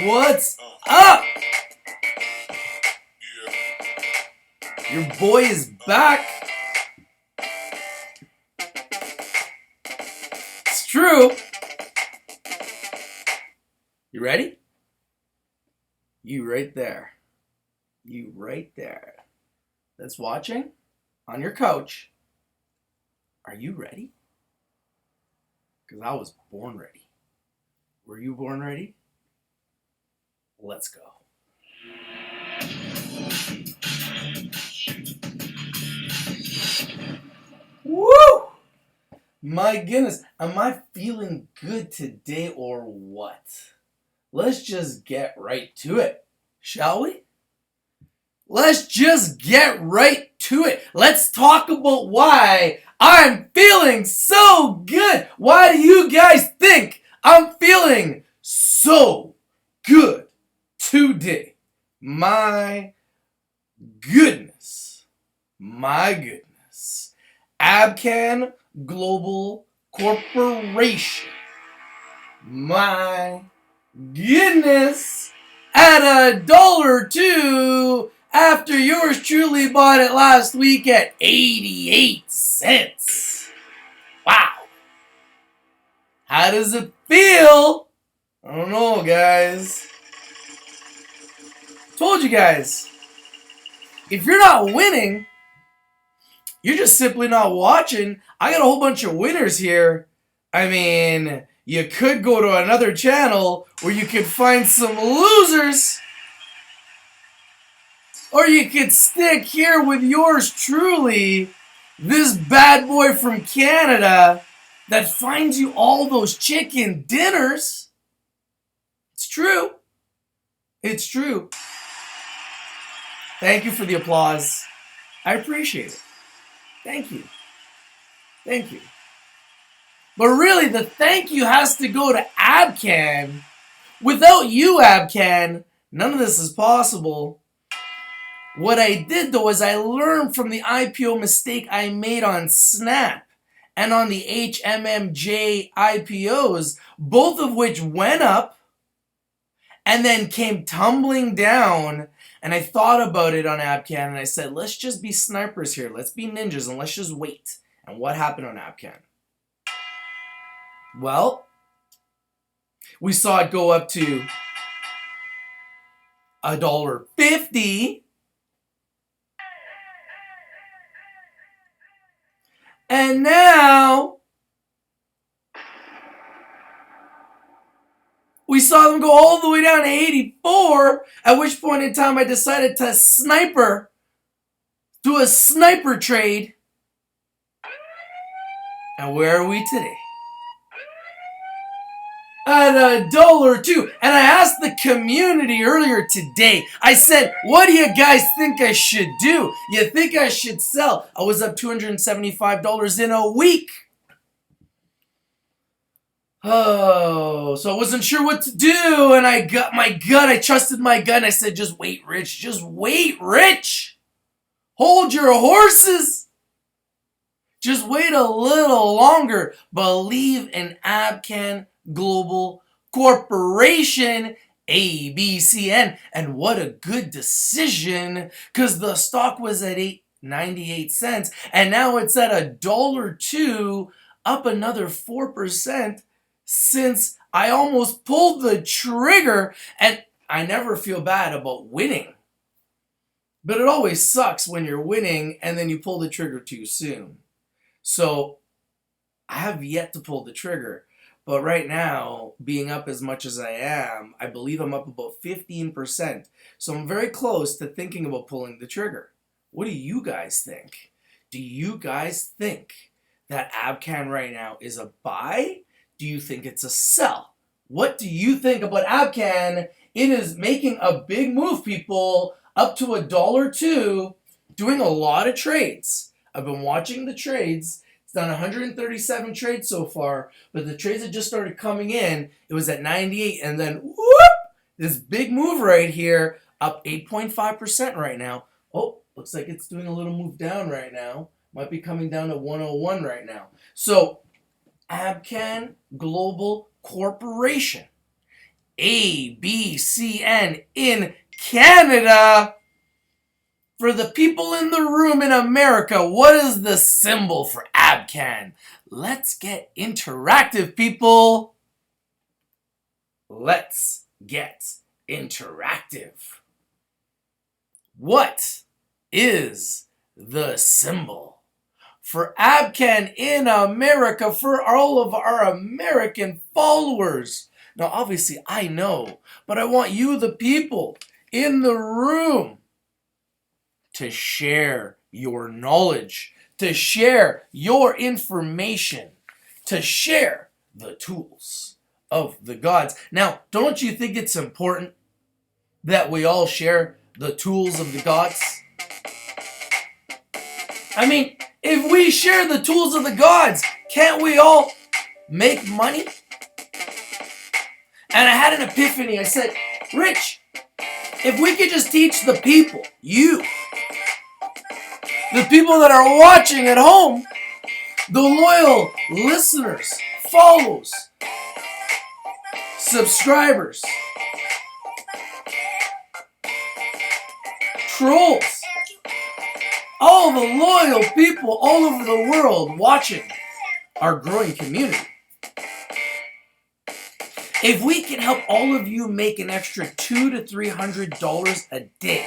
What's up? Your boy is back. It's true. You ready? You right there. You right there. That's watching on your couch. Are you ready? Because I was born ready. Were you born ready? Let's go. Woo! My goodness, am I feeling good today or what? Let's just get right to it, shall we? Let's just get right to it. Let's talk about why I'm feeling so good. Why do you guys think I'm feeling so good today? My goodness. My goodness. Abcann Global Corporation. My goodness. At $1.02 after yours truly bought it last week at 88 cents. Wow. How does it feel? I don't know, guys. Told you guys. If you're not winning, you're just simply not watching. I got a whole bunch of winners here. I mean, you could go to another channel where you could find some losers. Or you could stick here with yours truly, this bad boy from Canada that finds you all those chicken dinners. It's true. It's true. Thank you for the applause. I appreciate it. Thank you. Thank you. But really, the thank you has to go to Abcann. Without you, Abcann, none of this is possible. What I did, though, is I learned from the IPO mistake I made on Snap and on the HMNY IPOs, both of which went up and then came tumbling down. And I thought about it on Abcann, and I said, let's just be snipers here. Let's be ninjas, and let's just wait. And what happened on Abcann? Well, we saw it go up to $1.50. And now we saw them go all the way down to 84, at which point in time I decided to sniper, do a sniper trade. And where are we today? At $1.02. And I asked the community earlier today, I said, what do you guys think I should do? You think I should sell? I was up $275 in a week. Oh, so I wasn't sure what to do, and I got my gut. I trusted my gut, and I said, just wait, Rich. Just wait, Rich. Hold your horses. Just wait a little longer. Believe in Abcann Global Corporation, ABCN. And what a good decision, because the stock was at 98 cents, and now it's at $1.02, up another 4%. Since I almost pulled the trigger, and I never feel bad about winning. But it always sucks when you're winning and then you pull the trigger too soon. So I have yet to pull the trigger. But right now, being up as much as I am, I believe I'm up about 15%. So I'm very close to thinking about pulling the trigger. What do you guys think? Do you guys think that Abcann right now is a buy? Do you think it's a sell? What do you think about Abcann? It is making a big move, people, up to $1.02, doing a lot of trades. I've been watching the trades. It's done 137 trades so far, but the trades that just started coming in, it was at 98, and then whoop, this big move right here, up 8.5% right now. Oh, looks like it's doing a little move down right now. Might be coming down to 101 right now. So Abcann Global Corporation ABCN in Canada. For the people in the room in America, what is the symbol for Abcann? Let's get interactive, people. Let's get interactive. What is the symbol for Abcann in America for all of our American followers? Now, obviously, I know, but I want you, the people in the room, to share your knowledge, to share your information, to share the tools of the gods. Now, don't you think it's important that we all share the tools of the gods? I mean, if we share the tools of the gods, can't we all make money? And I had an epiphany. I said, Rich, if we could just teach the people, you, the people that are watching at home, the loyal listeners, follows, subscribers, trolls, all the loyal people all over the world watching our growing community. If we can help all of you make an extra $200 to $300 a day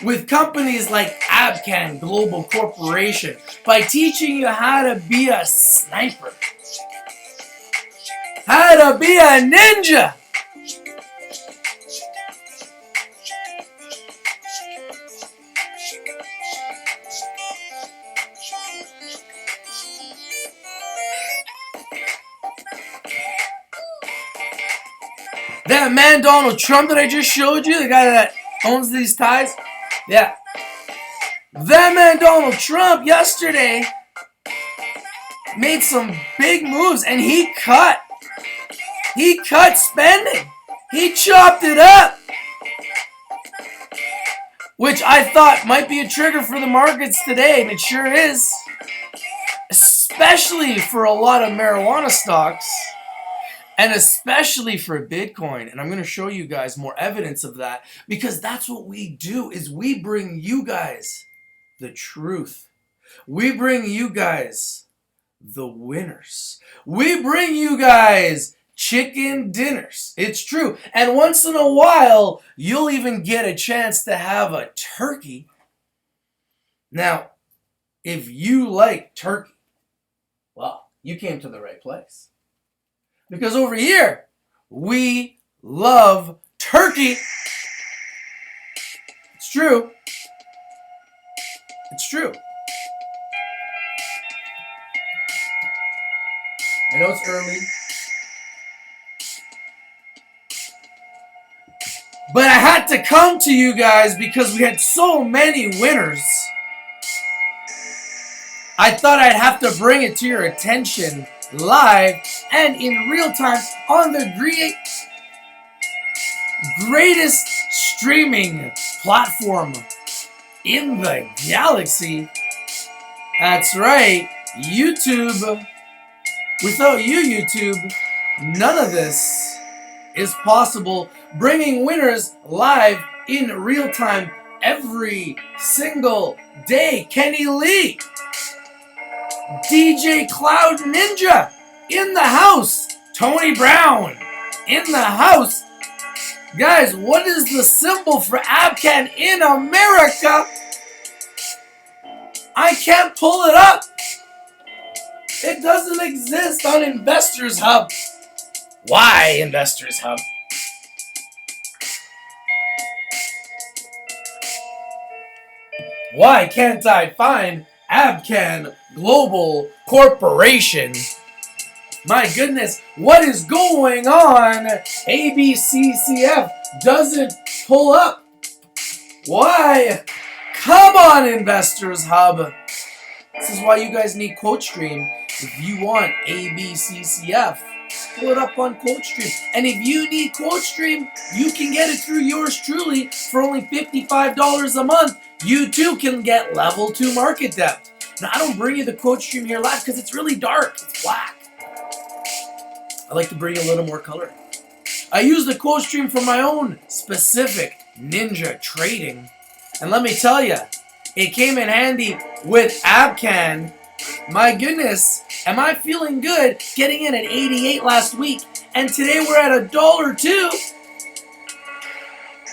with companies like Abcann Global Corporation by teaching you how to be a sniper, how to be a ninja, that man Donald Trump that I just showed you, the guy that owns these ties, yeah. That man Donald Trump yesterday made some big moves and he cut spending. He chopped it up. Which I thought might be a trigger for the markets today, and it sure is. Especially for a lot of marijuana stocks. And especially for Bitcoin. And I'm going to show you guys more evidence of that, because that's what we do, is we bring you guys the truth. We bring you guys the winners. We bring you guys chicken dinners. It's true. And once in a while, you'll even get a chance to have a turkey. Now, if you like turkey, well, you came to the right place. Because over here, we love turkey. It's true. It's true. I know it's early. But I had to come to you guys because we had so many winners. I thought I'd have to bring it to your attention live and in real time on the greatest streaming platform in the galaxy. That's right, YouTube. Without you, YouTube, none of this is possible. Bringing winners live in real time every single day. Kenny Lee, DJ Cloud Ninja in the house. Tony Brown in the house. Guys, what is the symbol for Abcann in America? I can't pull it up. It doesn't exist on Investors Hub. Why Investors Hub? Why can't I find Abcann Global Corporation? My goodness, what is going on? ABCCF doesn't pull up. Why? Come on, Investors Hub. This is why you guys need QuoteStream. If you want ABCCF, pull it up on QuoteStream. And if you need QuoteStream, you can get it through yours truly for only $55 a month. You too can get level 2 market depth. Now, I don't bring you the QuoteStream here live because it's really dark. It's black. I like to bring a little more color. I used the quote stream for my own specific ninja trading. And let me tell you, it came in handy with Abcann. My goodness, am I feeling good getting in at 88 last week. And today we're at $1.02.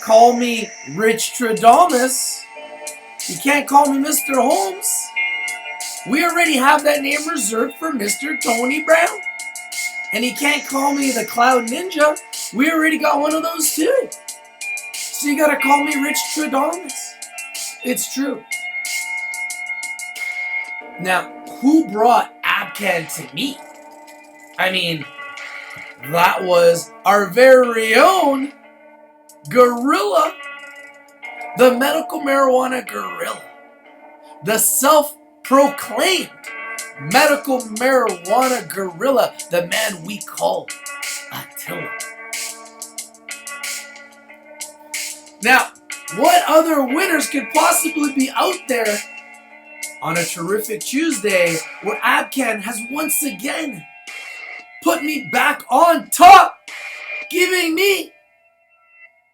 Call me Rich Tradamus. You can't call me Mr. Holmes. We already have that name reserved for Mr. Tony Brown. And he can't call me the Cloud Ninja. We already got one of those too. So you gotta call me Rich Tradamus. It's true. Now, who brought Abcann to me? I mean, that was our very own gorilla. The medical marijuana gorilla. The self-proclaimed medical marijuana gorilla. The man we call Attila. Now, what other winners could possibly be out there on a terrific Tuesday where Abcann has once again put me back on top, giving me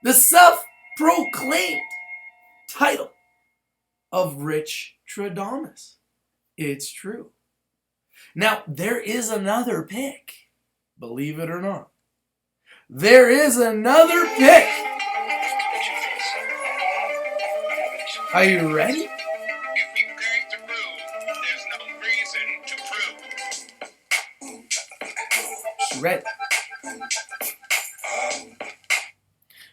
the self-proclaimed title of Rich Tradamus. It's true. Now, there is another pick. Believe it or not. There is another pick. Are you ready? If you came to prove, there's no reason to prove. Ready.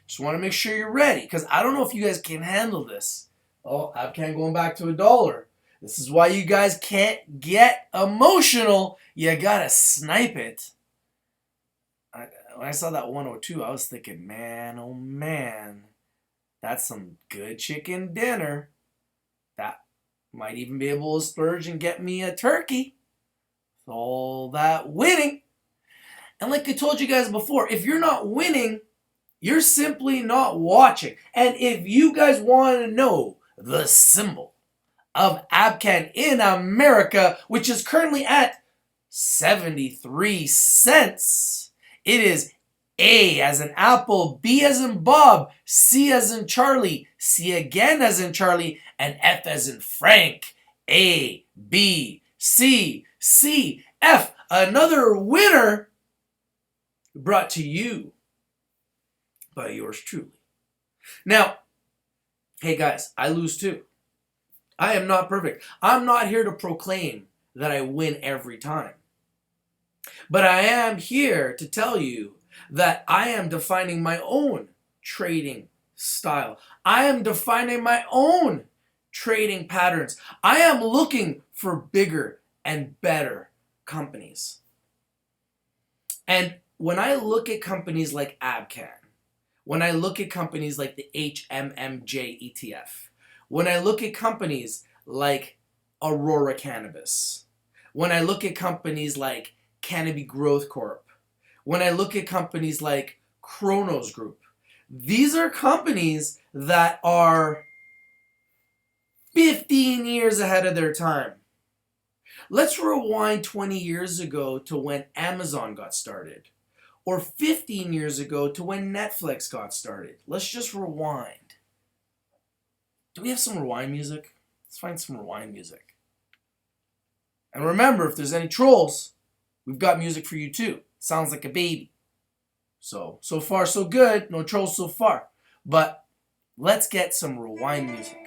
Just want to make sure you're ready, because I don't know if you guys can handle this. Oh, Abcann going back to $1. This is why you guys can't get emotional. You gotta snipe it. When I saw that 102, I was thinking, man, oh man, that's some good chicken dinner. That might even be able to splurge and get me a turkey. All that winning. And like I told you guys before, if you're not winning, you're simply not watching. And if you guys want to know the symbol of Abcann in America, which is currently at 73 cents, it is A as in Apple, B as in Bob, C as in Charlie, C again as in Charlie, and F as in Frank. A, B, C, C, F. Another winner brought to you by yours truly. Now, hey guys, I lose too. I am not perfect. I'm not here to proclaim that I win every time. But I am here to tell you that I am defining my own trading style. I am defining my own trading patterns. I am looking for bigger and better companies. And when I look at companies like Abcann, when I look at companies like the HMMJ ETF, when I look at companies like Aurora Cannabis, when I look at companies like Canopy Growth Corp, when I look at companies like Kronos Group, these are companies that are 15 years ahead of their time. Let's rewind 20 years ago to when Amazon got started, or 15 years ago to when Netflix got started. Let's just rewind. Do we have some rewind music? Let's find some rewind music. And remember, if there's any trolls, we've got music for you too. Sounds like a baby. So far so good. No trolls so far. But let's get some rewind music.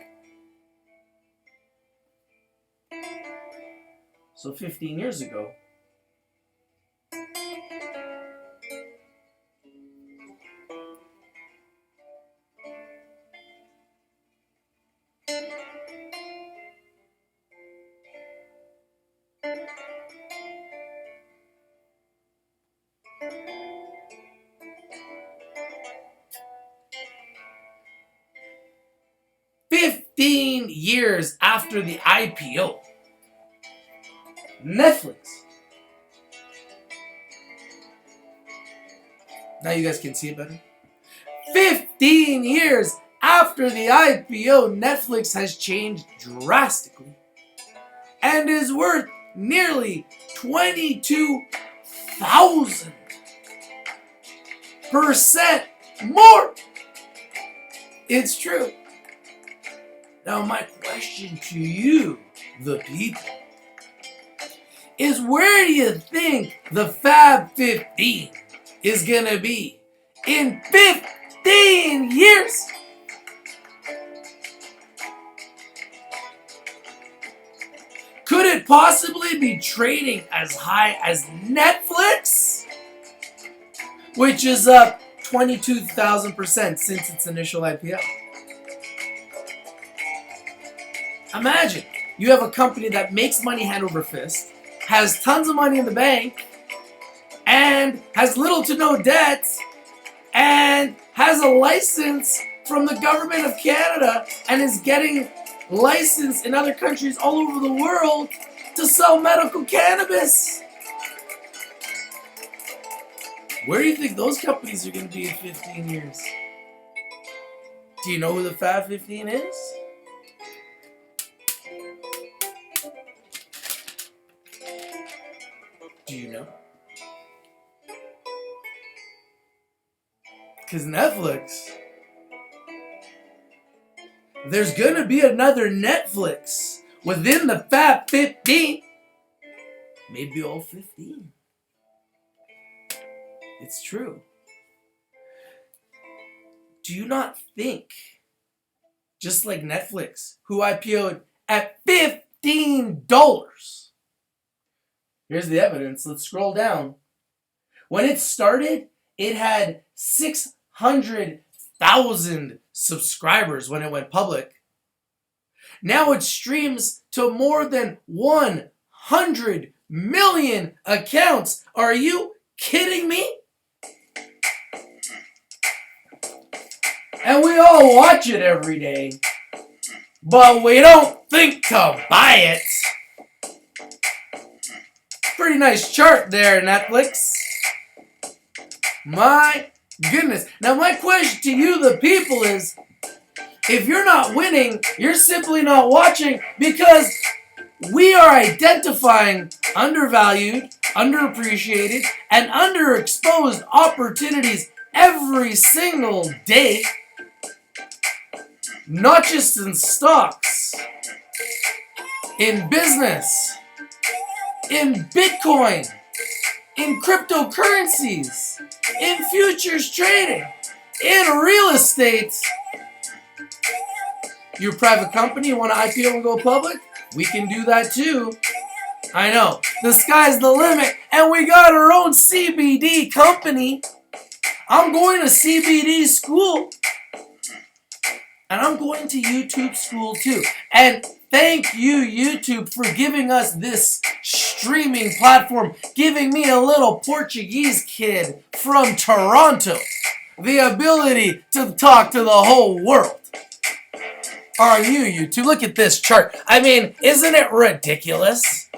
So 15 years ago, years after the IPO, Netflix. Now you guys can see it better. 15 years after the IPO, Netflix has changed drastically and is worth nearly $22,000 more. It's true. Now, my question to you, the people, is where do you think the Fab 15 is going to be in 15 years? Could it possibly be trading as high as Netflix, which is up 22,000% since its initial IPO? Imagine you have a company that makes money hand over fist, has tons of money in the bank, and has little to no debt, and has a license from the government of Canada, and is getting licensed in other countries all over the world to sell medical cannabis. Where do you think those companies are going to be in 15 years? Do you know who the Fab 15 is? Do you know? Because Netflix, there's going to be another Netflix within the Fab 15. Maybe all 15. It's true. Do you not think, just like Netflix, who IPO'd at $15? Here's the evidence. Let's scroll down. When it started, it had 600,000 subscribers when it went public. Now it streams to more than 100 million accounts. Are you kidding me? And we all watch it every day, but we don't think to buy it. Pretty nice chart there, Netflix. My goodness. Now my question to you, the people, is if you're not winning, you're simply not watching, because we are identifying undervalued, underappreciated, and underexposed opportunities every single day. Not just in stocks, in business, in Bitcoin, in cryptocurrencies, in futures trading, in real estate. You're a private company, you want to IPO and go public? We can do that too. I know, the sky's the limit, and we got our own CBD company. I'm going to CBD school. And I'm going to YouTube school too. And thank you, YouTube, for giving us this streaming platform, giving me a little Portuguese kid from Toronto the ability to talk to the whole world. On you, YouTube. Look at this chart. I mean, isn't it ridiculous?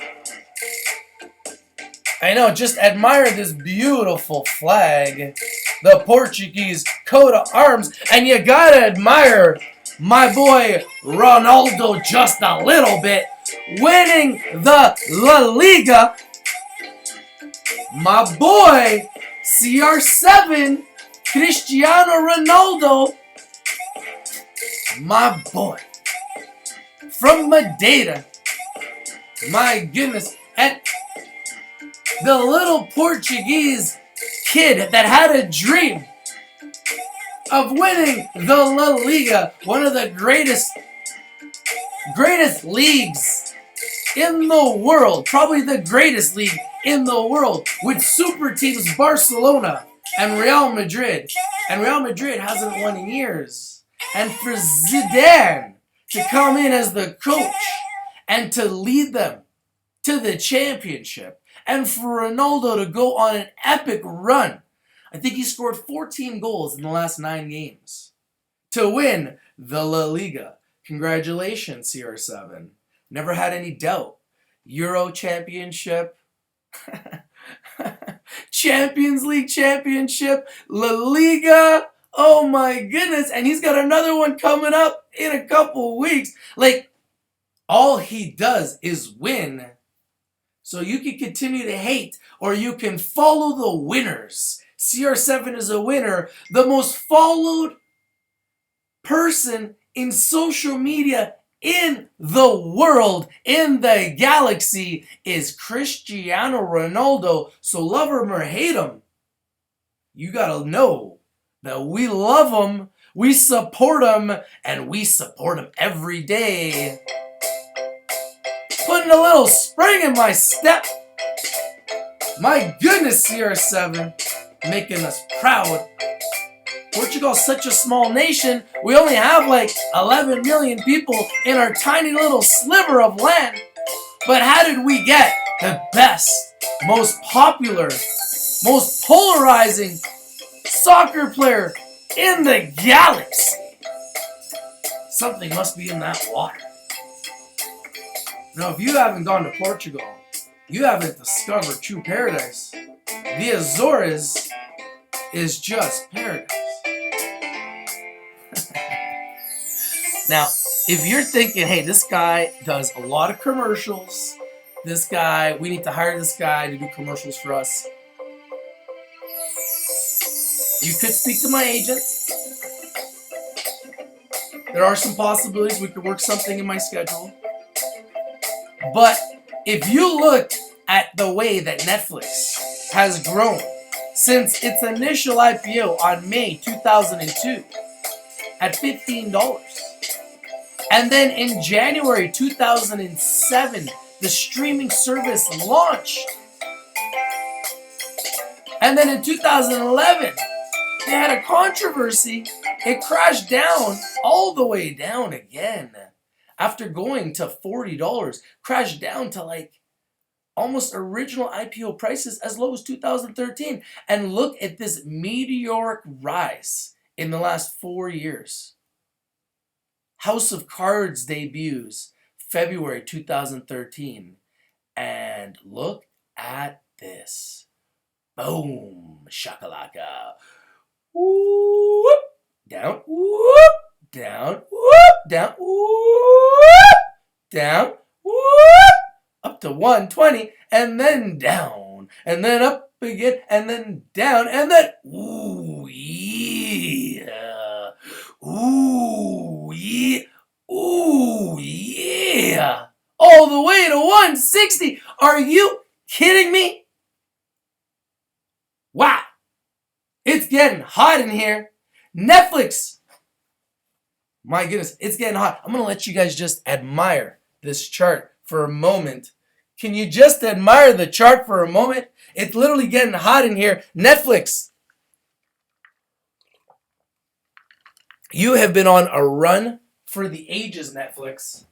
I know, just admire this beautiful flag. The Portuguese coat of arms. And you gotta admire my boy Ronaldo just a little bit, winning the La Liga. My boy CR7, Cristiano Ronaldo. My boy from Madeira. My goodness. And the little Portuguese kid that had a dream of winning the La Liga, one of the greatest leagues in the world, probably the greatest league in the world, with super teams Barcelona and Real Madrid. And Real Madrid hasn't won in years. And for Zidane to come in as the coach and to lead them to the championship, and for Ronaldo to go on an epic run. I think he scored 14 goals in the last 9 games to win the La Liga. Congratulations, CR7. Never had any doubt. Euro Championship, Champions League Championship, La Liga. Oh my goodness. And he's got another one coming up in a couple weeks. Like, all he does is win. So you can continue to hate, or you can follow the winners. CR7 is a winner. The most followed person in social media in the world, in the galaxy, is Cristiano Ronaldo. So love him or hate him, you gotta know that we love him, we support him, and we support him every day. Putting a little spring in my step. My goodness, CR7, making us proud. Portugal's such a small nation. We only have like 11 million people in our tiny little sliver of land. But how did we get the best, most popular, most polarizing soccer player in the galaxy? Something must be in that water. Now, if you haven't gone to Portugal, you haven't discovered true paradise. The Azores is just paradise. Now, if you're thinking, hey, this guy does a lot of commercials, this guy, we need to hire this guy to do commercials for us, you could speak to my agent. There are some possibilities. We could work something in my schedule. But if you look at the way that Netflix has grown since its initial IPO on May 2002 at $15, and then in January 2007, the streaming service launched. And then in 2011, they had a controversy. It crashed down, all the way down again. After going to $40, crashed down to like almost original IPO prices as low as 2013. And look at this meteoric rise in the last 4 years. House of Cards debuts February 2013. And look at this. Boom, shakalaka. Whoop, down, whoop, down, whoop, down, whoop, down, whoop, up to 120, and then down, and then up again, and then down, and then, ooh, yeah, ooh, yeah, ooh, yeah, all the way to 160. Are you kidding me? Wow. It's getting hot in here. Netflix. My goodness, it's getting hot. I'm going to let you guys just admire this chart for a moment. Can you just admire the chart for a moment? It's literally getting hot in here. Netflix. You have been on a run for the ages, Netflix.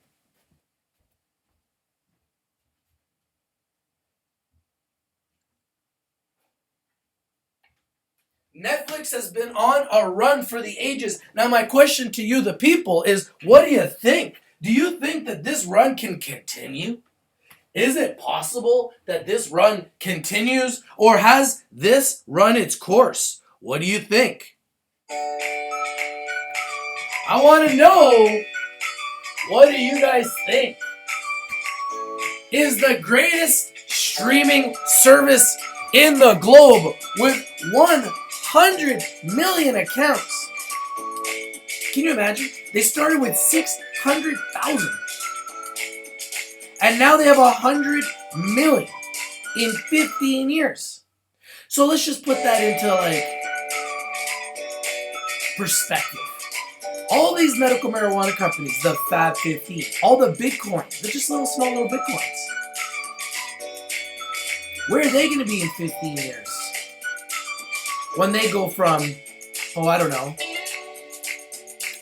Netflix has been on a run for the ages. Now, my question to you, the people, is what do you think? Do you think that this run can continue? Is it possible that this run continues, or has this run its course? What do you think? I want to know, what do you guys think? Is the greatest streaming service in the globe with 100 million accounts. Can you imagine? They started with 600,000. And now they have 100 million in 15 years. So let's just put that into like perspective. All these medical marijuana companies, the Fab 15, all the Bitcoins, they're just little small little Bitcoins. Where are they going to be in 15 years? When they go from, I don't know,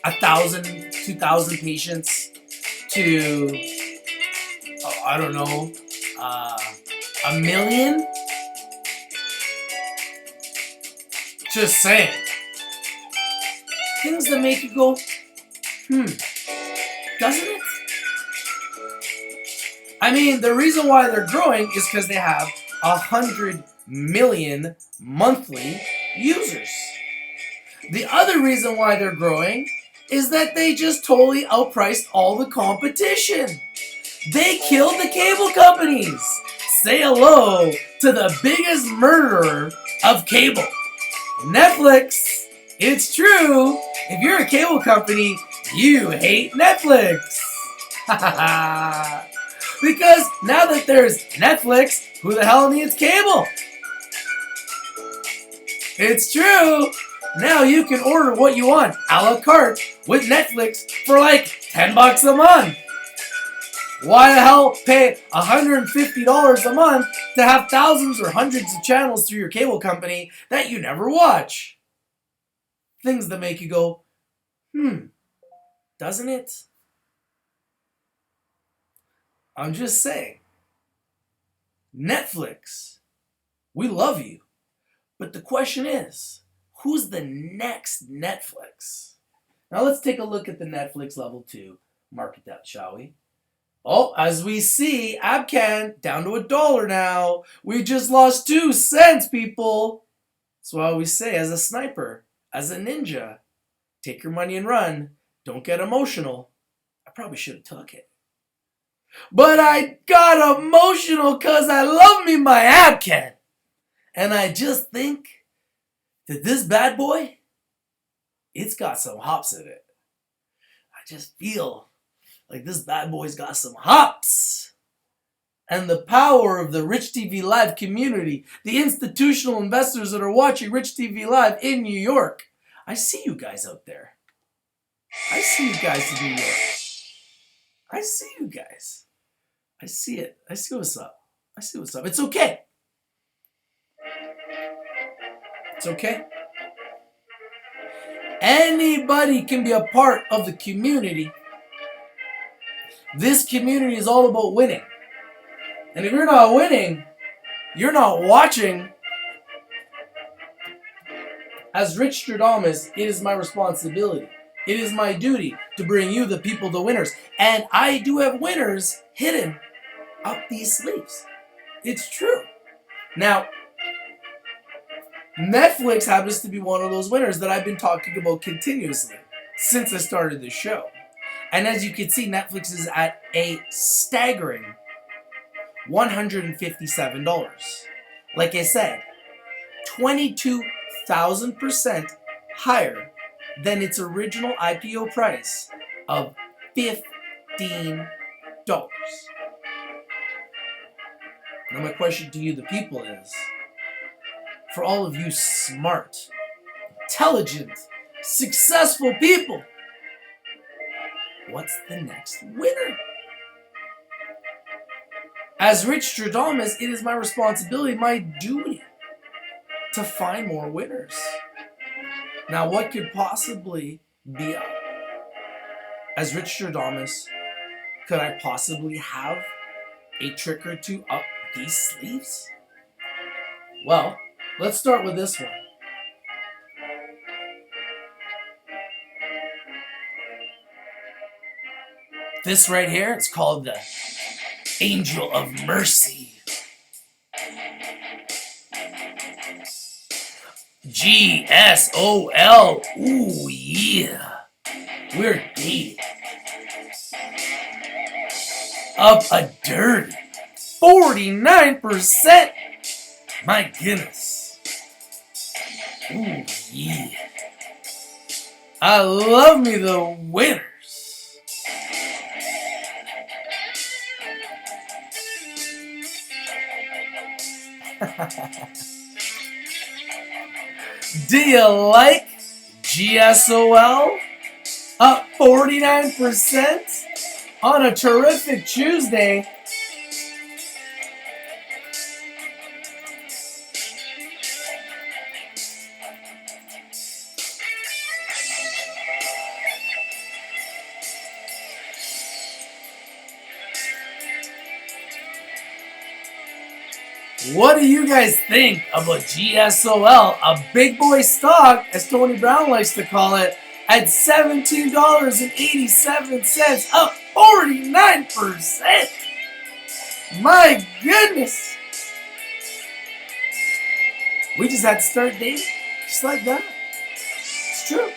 1,000, 2,000 patients to, I don't know, 1 million? Just saying. Things that make you go, doesn't it? I mean, the reason why they're growing is because they have 100 million monthly users. The other reason why they're growing is that they just totally outpriced all the competition. They killed the cable companies. Say hello to the biggest murderer of cable. Netflix. It's true. If you're a cable company, you hate Netflix. Because now that there's Netflix, who the hell needs cable? It's true. Now you can order what you want a la carte with Netflix for like $10 a month. Why the hell pay $150 a month to have thousands or hundreds of channels through your cable company that you never watch? Things that make you go, doesn't it? I'm just saying. Netflix, we love you. But the question is, who's the next Netflix? Now let's take a look at the Netflix level 2 market depth, shall we? Oh, as we see, Abcann down to $1 now. We just lost 2 cents, people. That's why I always say, as a sniper, as a ninja, take your money and run. Don't get emotional. I probably should have took it. But I got emotional because I love me my Abcann. And I just think that this bad boy, it's got some hops in it. I just feel like this bad boy's got some hops. And the power of the Rich TV Live community, the institutional investors that are watching Rich TV Live in New York. I see you guys out there. I see you guys in New York. I see you guys. I see it. I see what's up. I see what's up. It's okay. It's okay. Anybody can be a part of the community. This community is all about winning. And if you're not winning, you're not watching. As Rich Stradamus, it is my responsibility. It is my duty to bring you, the people, the winners. And I do have winners hidden up these sleeves. It's true. Now, Netflix happens to be one of those winners that I've been talking about continuously since I started this show. And as you can see, Netflix is at a staggering $157. Like I said, 22,000% higher than its original IPO price of $15. Now my question to you, the people, is, for all of you smart, intelligent, successful people, what's the next winner? As Rich Stradamus, it is my responsibility, my duty, to find more winners. Now, what could possibly be up? As Rich Stradamus, could I possibly have a trick or two up these sleeves? Well, let's start with this one. This right here, it's called the Angel of Mercy. GSOL. Ooh, yeah. We're dating. Up a dirty 49%. My goodness. Ooh, yeah. I love me the winners. Do you like GSOL? Up 49% on a terrific Tuesday. What do you guys think about GSOL, a big boy stock, as Tony Brown likes to call it, at $17.87, up 49%? My goodness! We just had to start dating, just like that. It's true.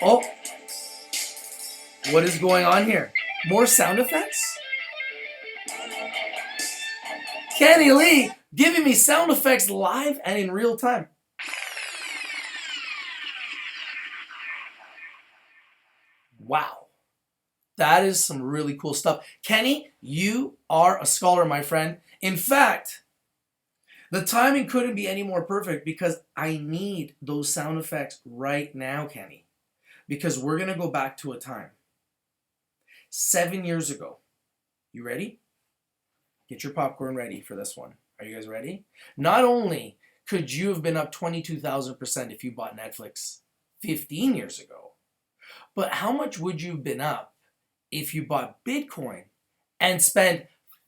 Oh. What is going on here? More sound effects? Kenny Lee giving me sound effects live and in real time. Wow. That is some really cool stuff. Kenny, you are a scholar, my friend. In fact, the timing couldn't be any more perfect because I need those sound effects right now, Kenny. Because we're going to go back to a time. 7 years ago. You ready? Get your popcorn ready for this one. Are you guys ready? Not only could you have been up 22,000% if you bought Netflix 15 years ago, but how much would you have been up if you bought Bitcoin and spent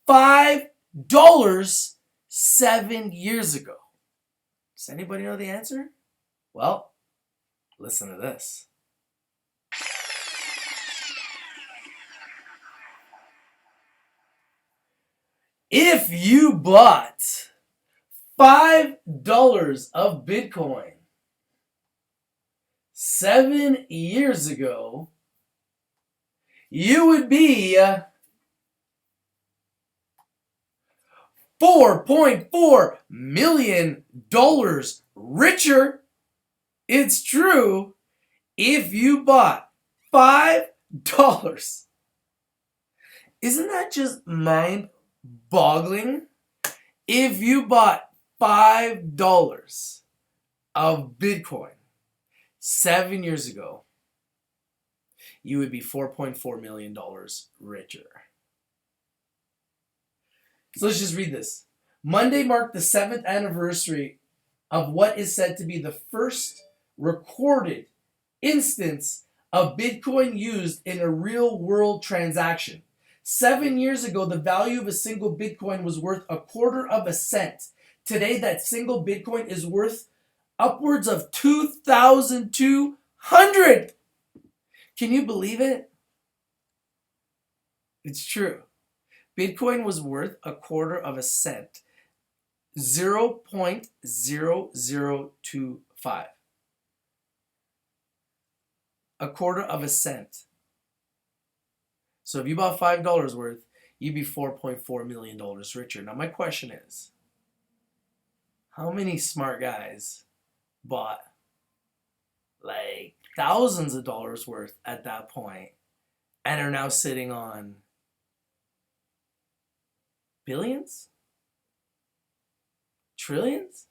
$5 7 years ago? Does anybody know the answer? Well, listen to this. If you bought $5 of Bitcoin 7 years ago, you would be $4.4 million richer. It's true. If you bought $5. Isn't that just mind-boggling? If you bought $5 of Bitcoin 7 years ago, you would be $4.4 million richer. So let's just read this. Monday marked the 7th anniversary of what is said to be the first recorded instance of Bitcoin used in a real-world transaction. 7 years ago, the value of a single Bitcoin was worth a quarter of a cent. Today, that single Bitcoin is worth upwards of 2,200. Can you believe it? It's true. Bitcoin was worth a quarter of a cent. 0.0025. A quarter of a cent. So if you bought $5 worth, you'd be $4.4 million richer. Now my question is, how many smart guys bought like thousands of dollars worth at that point and are now sitting on billions? Trillions?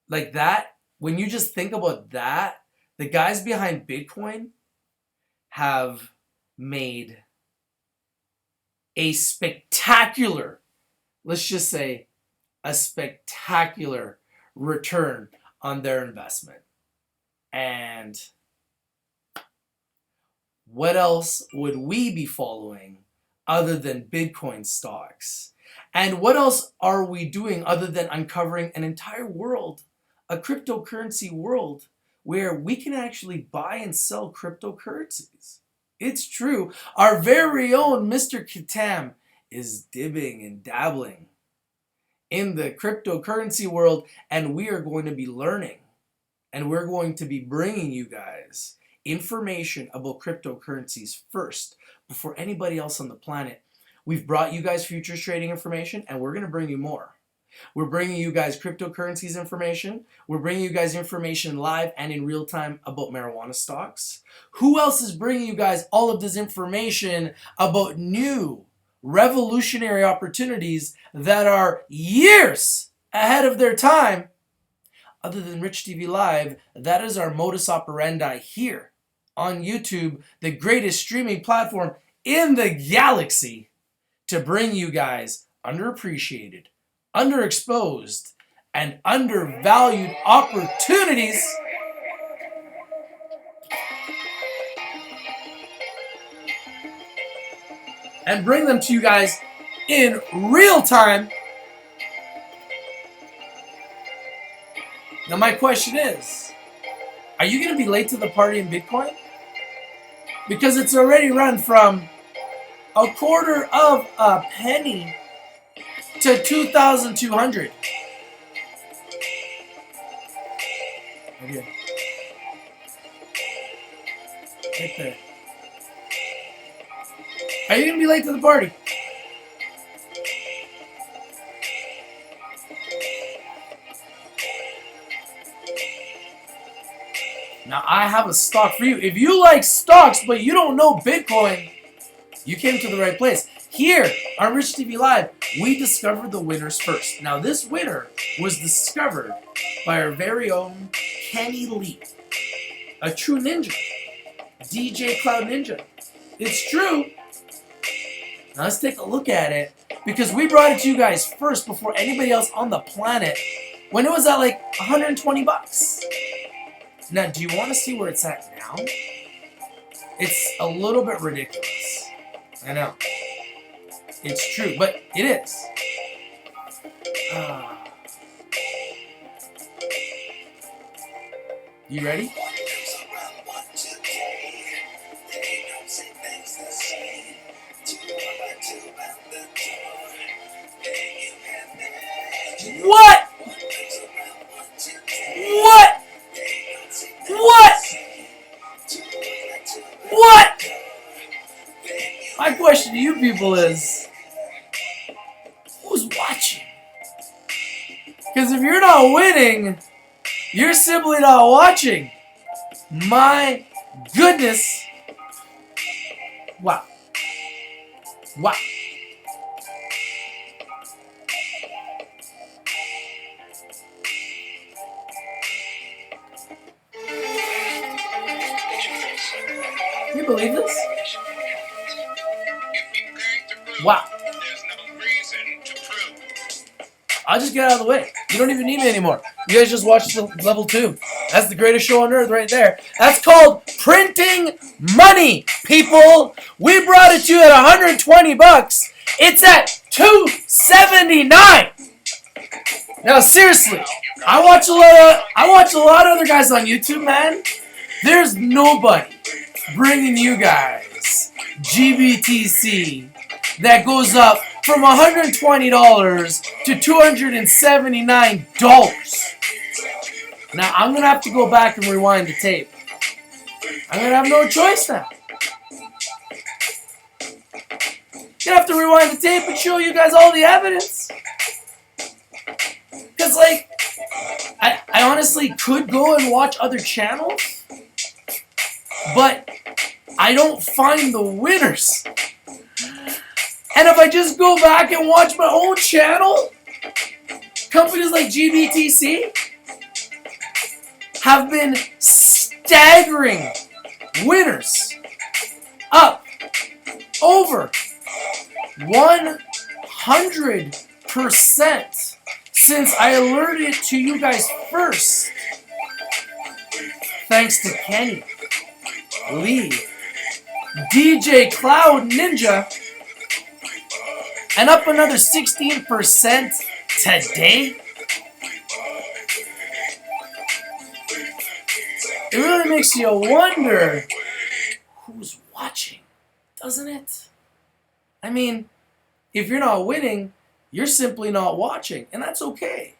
Like that, when you just think about that, the guys behind Bitcoin have made a spectacular, let's just say, a spectacular return on their investment. And what else would we be following other than Bitcoin stocks? And what else are we doing other than uncovering an entire world, a cryptocurrency world, where we can actually buy and sell cryptocurrencies? It's true. Our very own Mr. Katam is dibbing and dabbling in the cryptocurrency world, and we are going to be learning, and we're going to be bringing you guys information about cryptocurrencies first before anybody else on the planet. We've brought you guys futures trading information, and we're going to bring you more. We're bringing you guys cryptocurrencies information. We're bringing you guys information live and in real time about marijuana stocks. Who else is bringing you guys all of this information about new revolutionary opportunities that are years ahead of their time? Other than Rich TV Live, that is our modus operandi here on YouTube, the greatest streaming platform in the galaxy, to bring you guys underappreciated, underexposed, and undervalued opportunities and bring them to you guys in real time. Now my question is, are you going to be late to the party in Bitcoin? Because it's already run from a quarter of a penny to 2,200. Right here. Right there. Are you going to be late to the party? Now, I have a stock for you. If you like stocks, but you don't know Bitcoin, you came to the right place. Here on Rich TV Live, we discovered the winners first. Now, this winner was discovered by our very own Kenny Lee, a true ninja, DJ Cloud Ninja. It's true. Now, let's take a look at it, because we brought it to you guys first before anybody else on the planet when it was at like 120 bucks. Now, do you want to see where it's at now? It's a little bit ridiculous. I know. It's true, but it is. You ready? What? What? What? What? My question to you people is, who's watching? Because if you're not winning, you're simply not watching. My goodness. Wow. Wow. Can you believe this? Wow. I'll just get out of the way. You don't even need me anymore. You guys just watched the level 2. That's the greatest show on earth right there. That's called printing money, people. We brought it to you at 120 bucks. It's at 279. Now seriously, I watch a lot of other guys on YouTube, man. There's nobody bringing you guys GBTC that goes up from $120 to $279. Now, I'm going to have to go back and rewind the tape. I'm going to have no choice now. You have to rewind the tape and show you guys all the evidence. Because, like, I honestly could go and watch other channels, but I don't find the winners. And if I just go back and watch my own channel, companies like GBTC have been staggering winners up over 100% since I alerted it to you guys first. Thanks to Kenny Lee, DJ Cloud Ninja, and up another 16% today. It really makes you wonder who's watching, doesn't it? I mean, if you're not winning, you're simply not watching, and that's okay.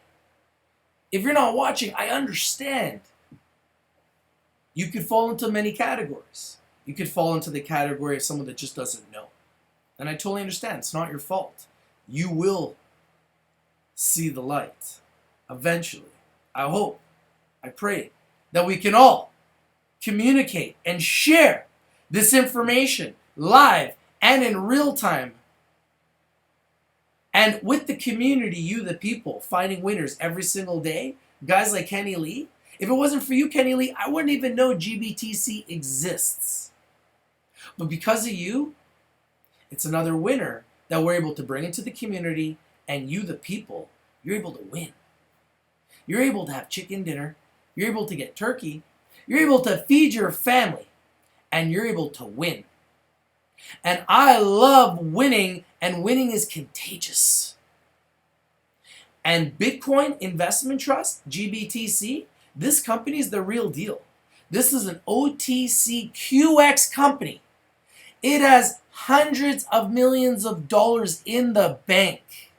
If you're not watching, I understand. You could fall into many categories. You could fall into the category of someone that just doesn't know. And I totally understand. It's not your fault. You will see the light eventually. I hope, I pray that we can all communicate and share this information live and in real time. And with the community, you, the people, finding winners every single day, guys like Kenny Lee. If it wasn't for you, Kenny Lee, I wouldn't even know GBTC exists. But because of you, it's another winner that we're able to bring into the community, and you, the people, you're able to win. You're able to have chicken dinner. You're able to get turkey. You're able to feed your family, and you're able to win. And I love winning, and winning is contagious. And Bitcoin Investment Trust, GBTC, this company is the real deal. This is an OTCQX company. It has hundreds of millions of dollars in the bank.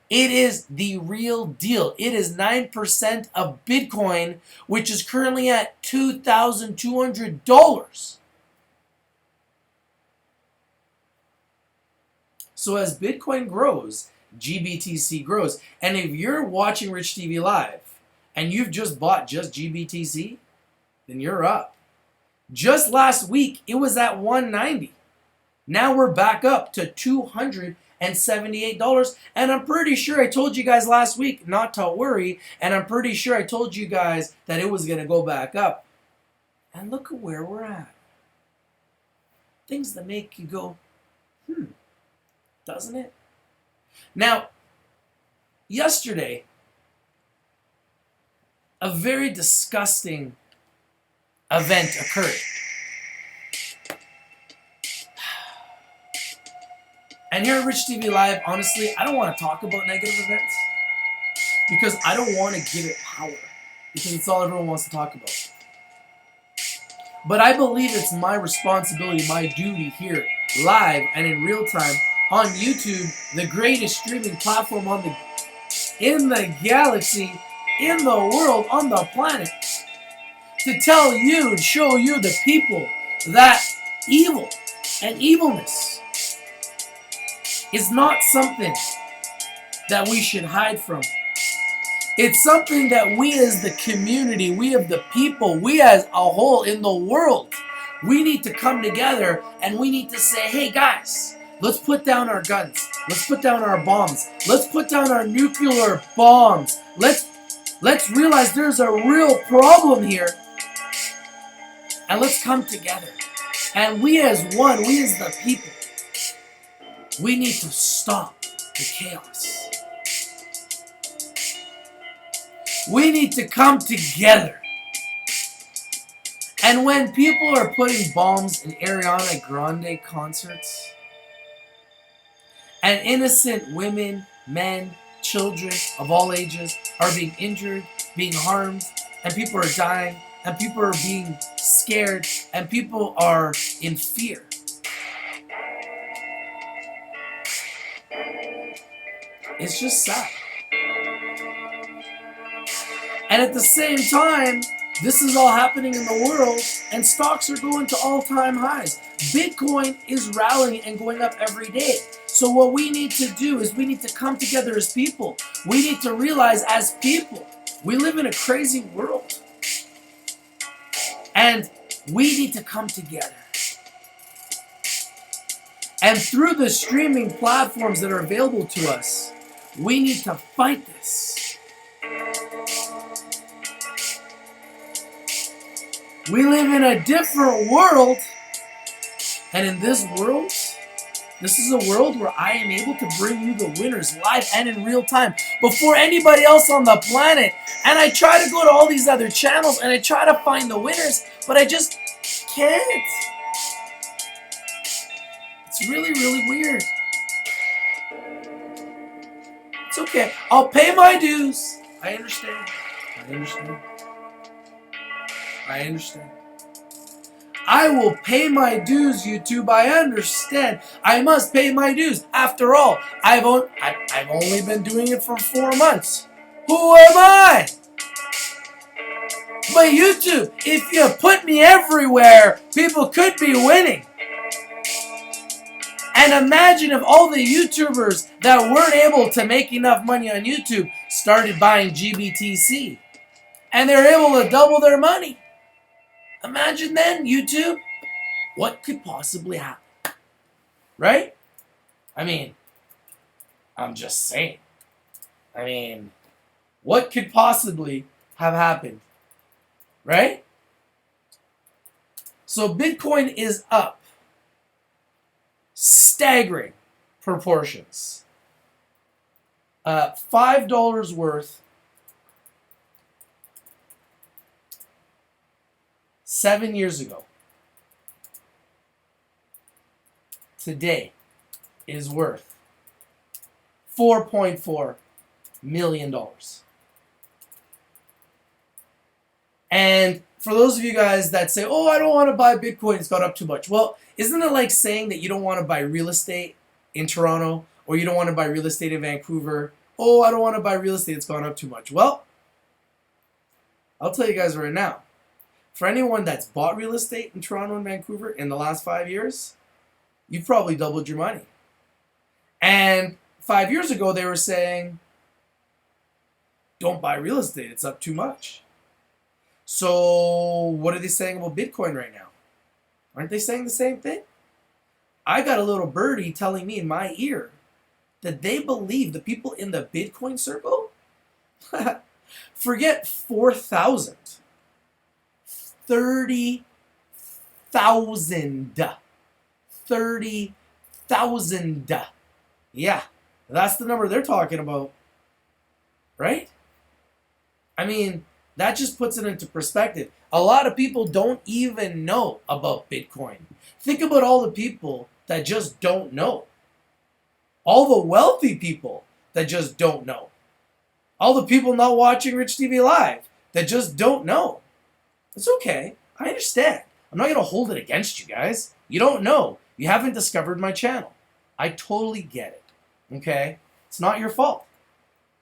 It is the real deal. It is 9% of Bitcoin, which is currently at $2,200. So as Bitcoin grows, GBTC grows. And if you're watching Rich TV Live and you've just bought just GBTC, then you're up. Just last week, it was at $190. Now we're back up to $278. And I'm pretty sure I told you guys last week not to worry. And I'm pretty sure I told you guys that it was going to go back up. And look at where we're at. Things that make you go, doesn't it? Now, yesterday, a very disgusting event occurred. And here at Rich TV Live, honestly, I don't want to talk about negative events because I don't want to give it power because it's all everyone wants to talk about. But I believe it's my responsibility, my duty here, live and in real time on YouTube, the greatest streaming platform in the galaxy, in the world, on the planet, to tell you and show you the people that evil and evilness is not something that we should hide from. It's something that we as the community, we as the people, we as a whole in the world, we need to come together and we need to say, hey guys, let's put down our guns. Let's put down our bombs. Let's put down our nuclear bombs. Let's realize there's a real problem here. And let's come together. And we as one, we as the people, we need to stop the chaos. We need to come together. And when people are putting bombs in Ariana Grande concerts, and innocent women, men, children of all ages are being injured, being harmed, and people are dying, and people are being scared, and people are in fear. It's just sad. And at the same time, this is all happening in the world, and stocks are going to all-time highs. Bitcoin is rallying and going up every day. So what we need to do is we need to come together as people. We need to realize as people, we live in a crazy world. And we need to come together. And through the streaming platforms that are available to us, we need to fight this. We live in a different world, and in this world, this is a world where I am able to bring you the winners live and in real time before anybody else on the planet. And I try to go to all these other channels and I try to find the winners, but I just can't. It's really, really weird. It's okay. I'll pay my dues. I understand. I will pay my dues, YouTube. I understand. I must pay my dues. After all, I've only been doing it for 4 months. Who am I? But YouTube, if you put me everywhere, people could be winning. And imagine if all the YouTubers that weren't able to make enough money on YouTube started buying GBTC. And they're able to double their money. Imagine then, YouTube, what could possibly happen? Right? I mean, I'm just saying. I mean, what could possibly have happened? Right? So Bitcoin is up. Staggering proportions. $5 worth 7 years ago. Today is worth $4.4 million. And for those of you guys that say, oh, I don't want to buy Bitcoin, it's gone up too much. Well, isn't it like saying that you don't want to buy real estate in Toronto or you don't want to buy real estate in Vancouver? Oh, I don't want to buy real estate, it's gone up too much. Well, I'll tell you guys right now. For anyone that's bought real estate in Toronto and Vancouver in the last 5 years, you've probably doubled your money. And 5 years ago, they were saying, don't buy real estate. It's up too much. So what are they saying about Bitcoin right now? Aren't they saying the same thing? I got a little birdie telling me in my ear that they believe, the people in the Bitcoin circle, forget 4,000. 30,000. 30,000. Yeah, that's the number they're talking about. Right? I mean, that just puts it into perspective. A lot of people don't even know about Bitcoin. Think about all the people that just don't know. All the wealthy people that just don't know. All the people not watching Rich TV Live that just don't know. It's okay. I understand. I'm not going to hold it against you guys. You don't know. You haven't discovered my channel. I totally get it. Okay? It's not your fault.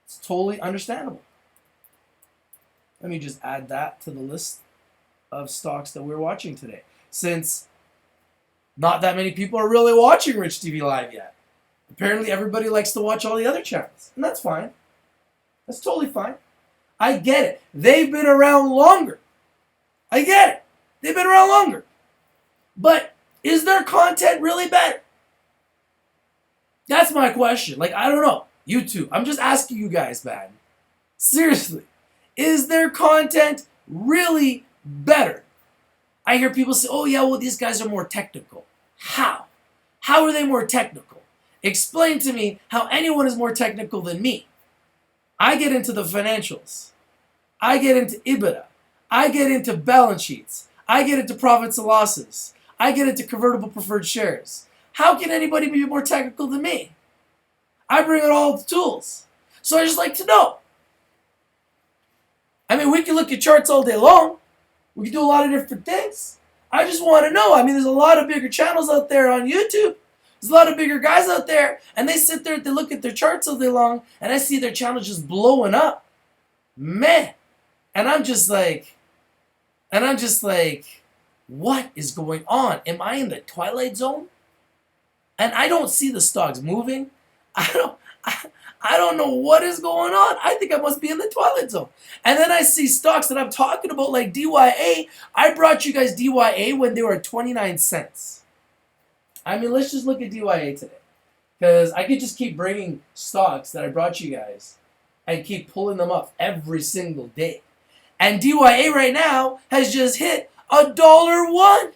It's totally understandable. Let me just add that to the list of stocks that we're watching today. Since not that many people are really watching Rich TV Live yet. Apparently everybody likes to watch all the other channels. And that's fine. That's totally fine. I get it. They've been around longer. I get it. They've been around longer. But is their content really better? That's my question. Like, I don't know. YouTube. I'm just asking you guys, man. Seriously. Is their content really better? I hear people say, oh yeah, well, these guys are more technical. How? How are they more technical? Explain to me how anyone is more technical than me. I get into the financials. I get into EBITDA. I get into balance sheets. I get into profits and losses. I get into convertible preferred shares. How can anybody be more technical than me? I bring in all the tools. So I just like to know. I mean, we can look at charts all day long. We can do a lot of different things. I just want to know. I mean, there's a lot of bigger channels out there on YouTube. There's a lot of bigger guys out there. And they sit there, they look at their charts all day long, and I see their channel just blowing up. Man. And I'm just like, what is going on? Am I in the twilight zone? And I don't see the stocks moving. I don't know what is going on. I think I must be in the twilight zone. And then I see stocks that I'm talking about like DYA. I brought you guys DYA when they were at 29 cents. I mean, let's just look at DYA today. Because I could just keep bringing stocks that I brought you guys and keep pulling them up every single day. And DYA right now has just hit $1.01.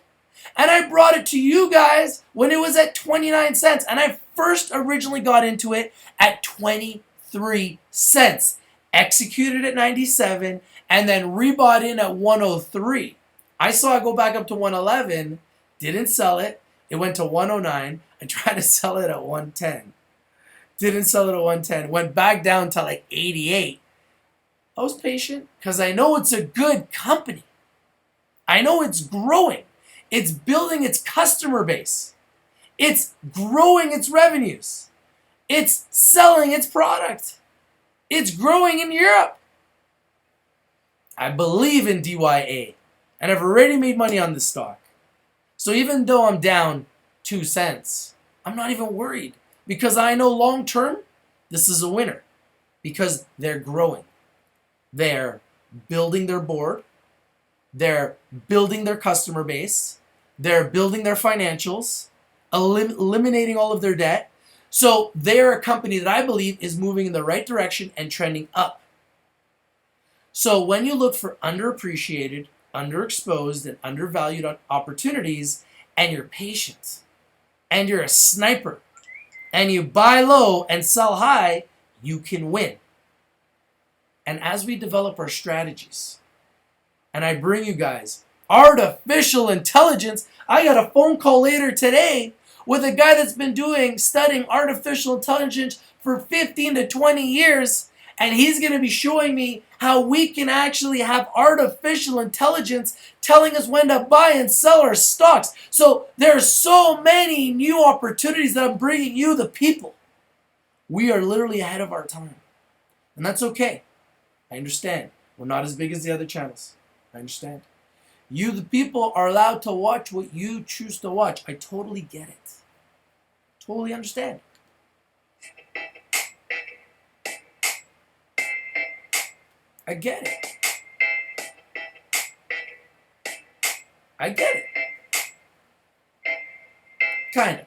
And I brought it to you guys when it was at 29 cents. And I first originally got into it at 23 cents. Executed at 97 and then rebought in at 103. I saw it go back up to 111. Didn't sell it. It went to 109. I tried to sell it at 110. Didn't sell it at 110. Went back down to like 88. I was patient because I know it's a good company. I know it's growing. It's building its customer base. It's growing its revenues. It's selling its product. It's growing in Europe. I believe in DYA. And I've already made money on this stock. So even though I'm down 2 cents, I'm not even worried. Because I know long term, this is a winner. Because they're growing. They're building their board. They're building their customer base. They're building their financials, eliminating all of their debt. So they're a company that I believe is moving in the right direction and trending up. So when you look for underappreciated, underexposed, and undervalued opportunities, and you're patient, and you're a sniper, and you buy low and sell high, you can win. And as we develop our strategies, and I bring you guys artificial intelligence. I got a phone call later today with a guy that's been studying artificial intelligence for 15 to 20 years. And he's going to be showing me how we can actually have artificial intelligence telling us when to buy and sell our stocks. So there are so many new opportunities that I'm bringing you, the people. We are literally ahead of our time. And that's okay. I understand. We're not as big as the other channels. I understand. You, the people, are allowed to watch what you choose to watch. I totally get it. Totally understand. I get it. I get it. Kind of.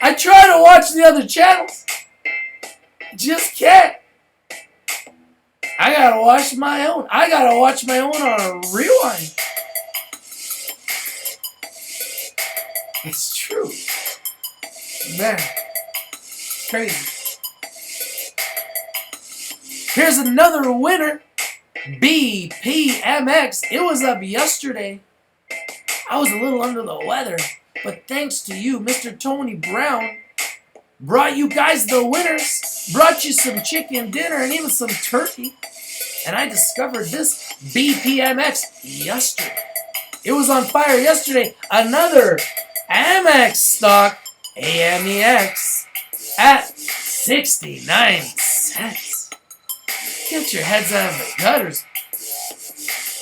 I try to watch the other channels. Just can't. I gotta watch my own. I gotta watch my own on a rewind. It's true. Man. Crazy. Here's another winner. BPMX. It was up yesterday. I was a little under the weather, but thanks to you, Mr. Tony Brown, brought you guys the winners, brought you some chicken dinner and even some turkey, and I discovered this BPMX yesterday. It was on fire yesterday. Another Amex stock, AMEX, at 69 cents. Get your heads out of the gutters.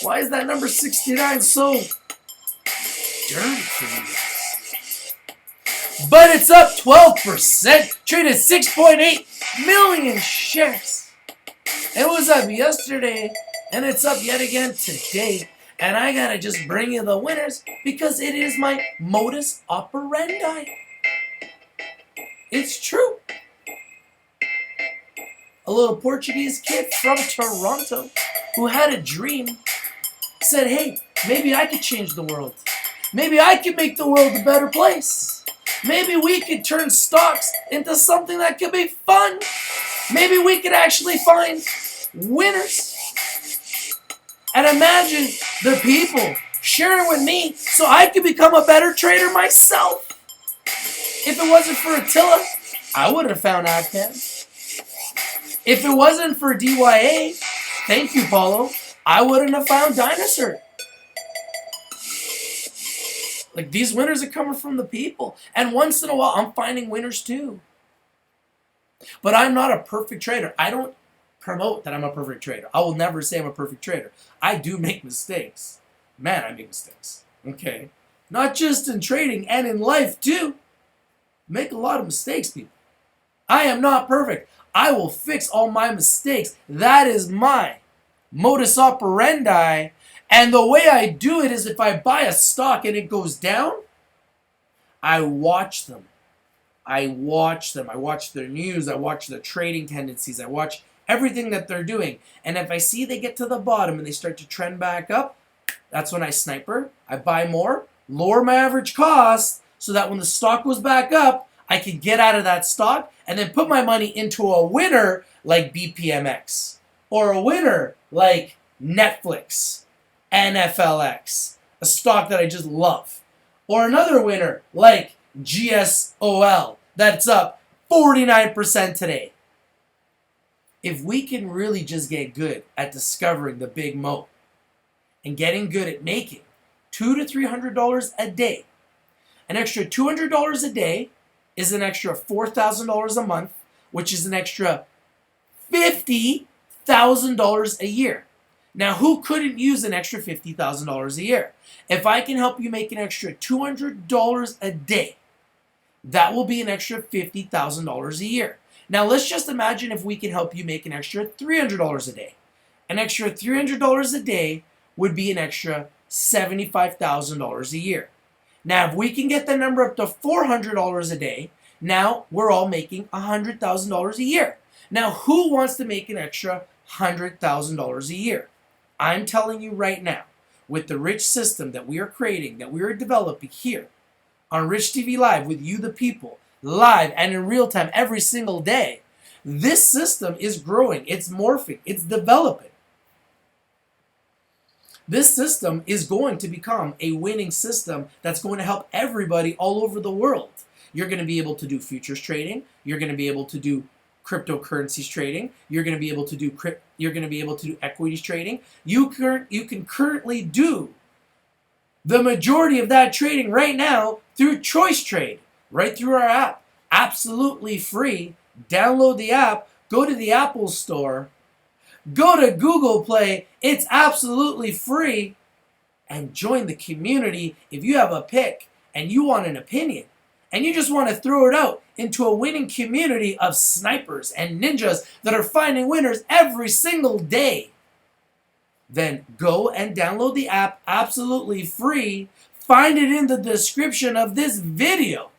Why is that number 69 so dirty for you guys? But it's up 12%. Traded 6.8 million shares. It was up yesterday, and it's up yet again today. And I gotta just bring you the winners because it is my modus operandi. It's true. A little Portuguese kid from Toronto who had a dream said, hey, maybe I could change the world. Maybe I could make the world a better place. Maybe we could turn stocks into something that could be fun. Maybe we could actually find winners. And imagine the people sharing with me so I could become a better trader myself. If it wasn't for Attila, I would have found Abcann. If it wasn't for DYA, thank you, Paulo, I wouldn't have found Dinosaur. Like, these winners are coming from the people. And once in a while, I'm finding winners too. But I'm not a perfect trader. I don't promote that I'm a perfect trader. I will never say I'm a perfect trader. I do make mistakes. Man, I make mistakes. Okay? Not just in trading and in life too. Make a lot of mistakes, people. I am not perfect. I will fix all my mistakes. That is my modus operandi. And the way I do it is if I buy a stock and it goes down, I watch them. I watch them. I watch their news. I watch their trading tendencies. I watch everything that they're doing. And if I see they get to the bottom and they start to trend back up, that's when I sniper. I buy more, lower my average cost so that when the stock goes back up, I can get out of that stock and then put my money into a winner like BPMX or a winner like Netflix, NFLX, a stock that I just love. Or another winner like GSOL that's up 49% today. If we can really just get good at discovering the big moat and getting good at making $200 to $300 a day, an extra $200 a day is an extra $4,000 a month, which is an extra $50,000 a year. Now, who couldn't use an extra $50,000 a year? If I can help you make an extra $200 a day, that will be an extra $50,000 a year. Now, let's just imagine if we can help you make an extra $300 a day. An extra $300 a day would be an extra $75,000 a year. Now, if we can get the number up to $400 a day, now we're all making $100,000 a year. Now, who wants to make an extra $100,000 a year? I'm telling you right now, with the rich system that we are creating, that we are developing here on Rich TV Live with you, the people, live and in real time every single day, this system is growing, it's morphing, it's developing. This system is going to become a winning system that's going to help everybody all over the world. You're going to be able to do futures trading. You're going to be able to do cryptocurrencies trading. You're going to be able to do equities trading. You can currently do the majority of that trading right now through Choice Trade, right through our app. Absolutely free. Download the app. Go to the Apple Store. Go to Google Play. It's absolutely free. And join the community if you have a pick and you want an opinion and you just want to throw it out into a winning community of snipers and ninjas that are finding winners every single day, then go and download the app absolutely free. Find it in the description of this video.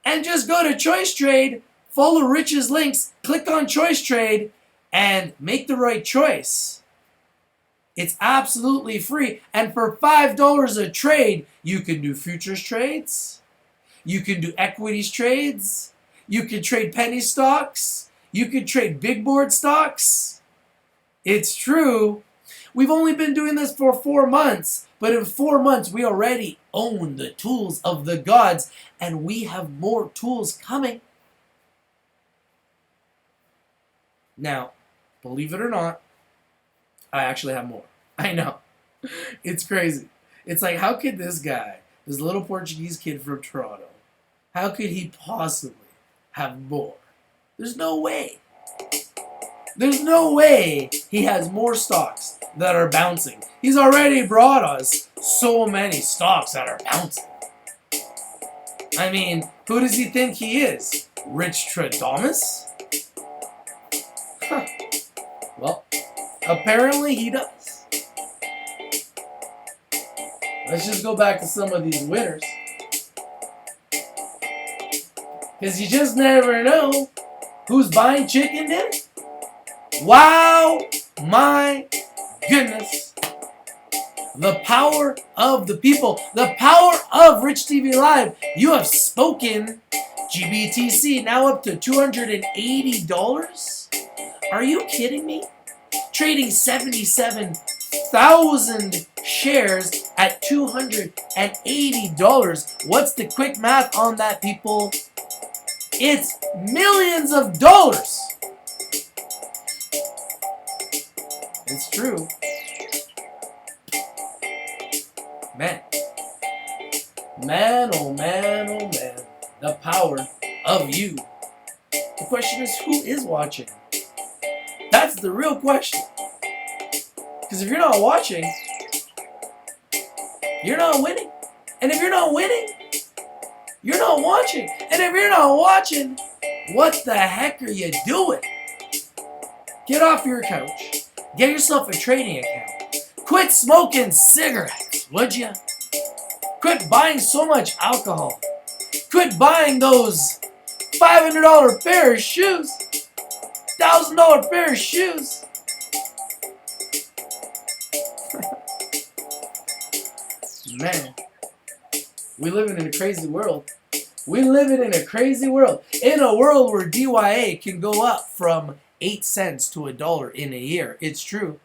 And just go to Choice Trade, follow Rich's links, click on Choice Trade, and make the right choice. It's absolutely free. And for $5 a trade, you can do futures trades. You can do equities trades. You can trade penny stocks. You can trade big board stocks. It's true. We've only been doing this for 4 months, but in 4 months we already own the tools of the gods, and we have more tools coming. Now, believe it or not, I actually have more. I know. It's crazy. It's like, how could this guy, this little Portuguese kid from Toronto, how could he possibly have more? There's no way. There's no way he has more stocks that are bouncing. He's already brought us so many stocks that are bouncing. I mean, who does he think he is? Rich Tradamus? Huh. Well, apparently he does. Let's just go back to some of these winners. Because you just never know who's buying chicken dinner. Wow, my goodness. The power of the people. The power of Rich TV Live. You have spoken. GBTC now up to $280. Are you kidding me? Trading 77,000 shares at $280. What's the quick math on that, people? It's millions of dollars. It's true. Man. Man, oh man, oh man. The power of you. The question is, who is watching? That's the real question. Because if you're not watching, you're not winning. And if you're not winning, you're not watching. And if you're not watching, what the heck are you doing? Get off your couch. Get yourself a trading account. Quit smoking cigarettes, would you? Quit buying so much alcohol. Quit buying those $500 pair of shoes. $1,000 pair of shoes. Man, we living in a crazy world. We living in a crazy world. In a world where DYA can go up from 8 cents to $1 in a year. It's true.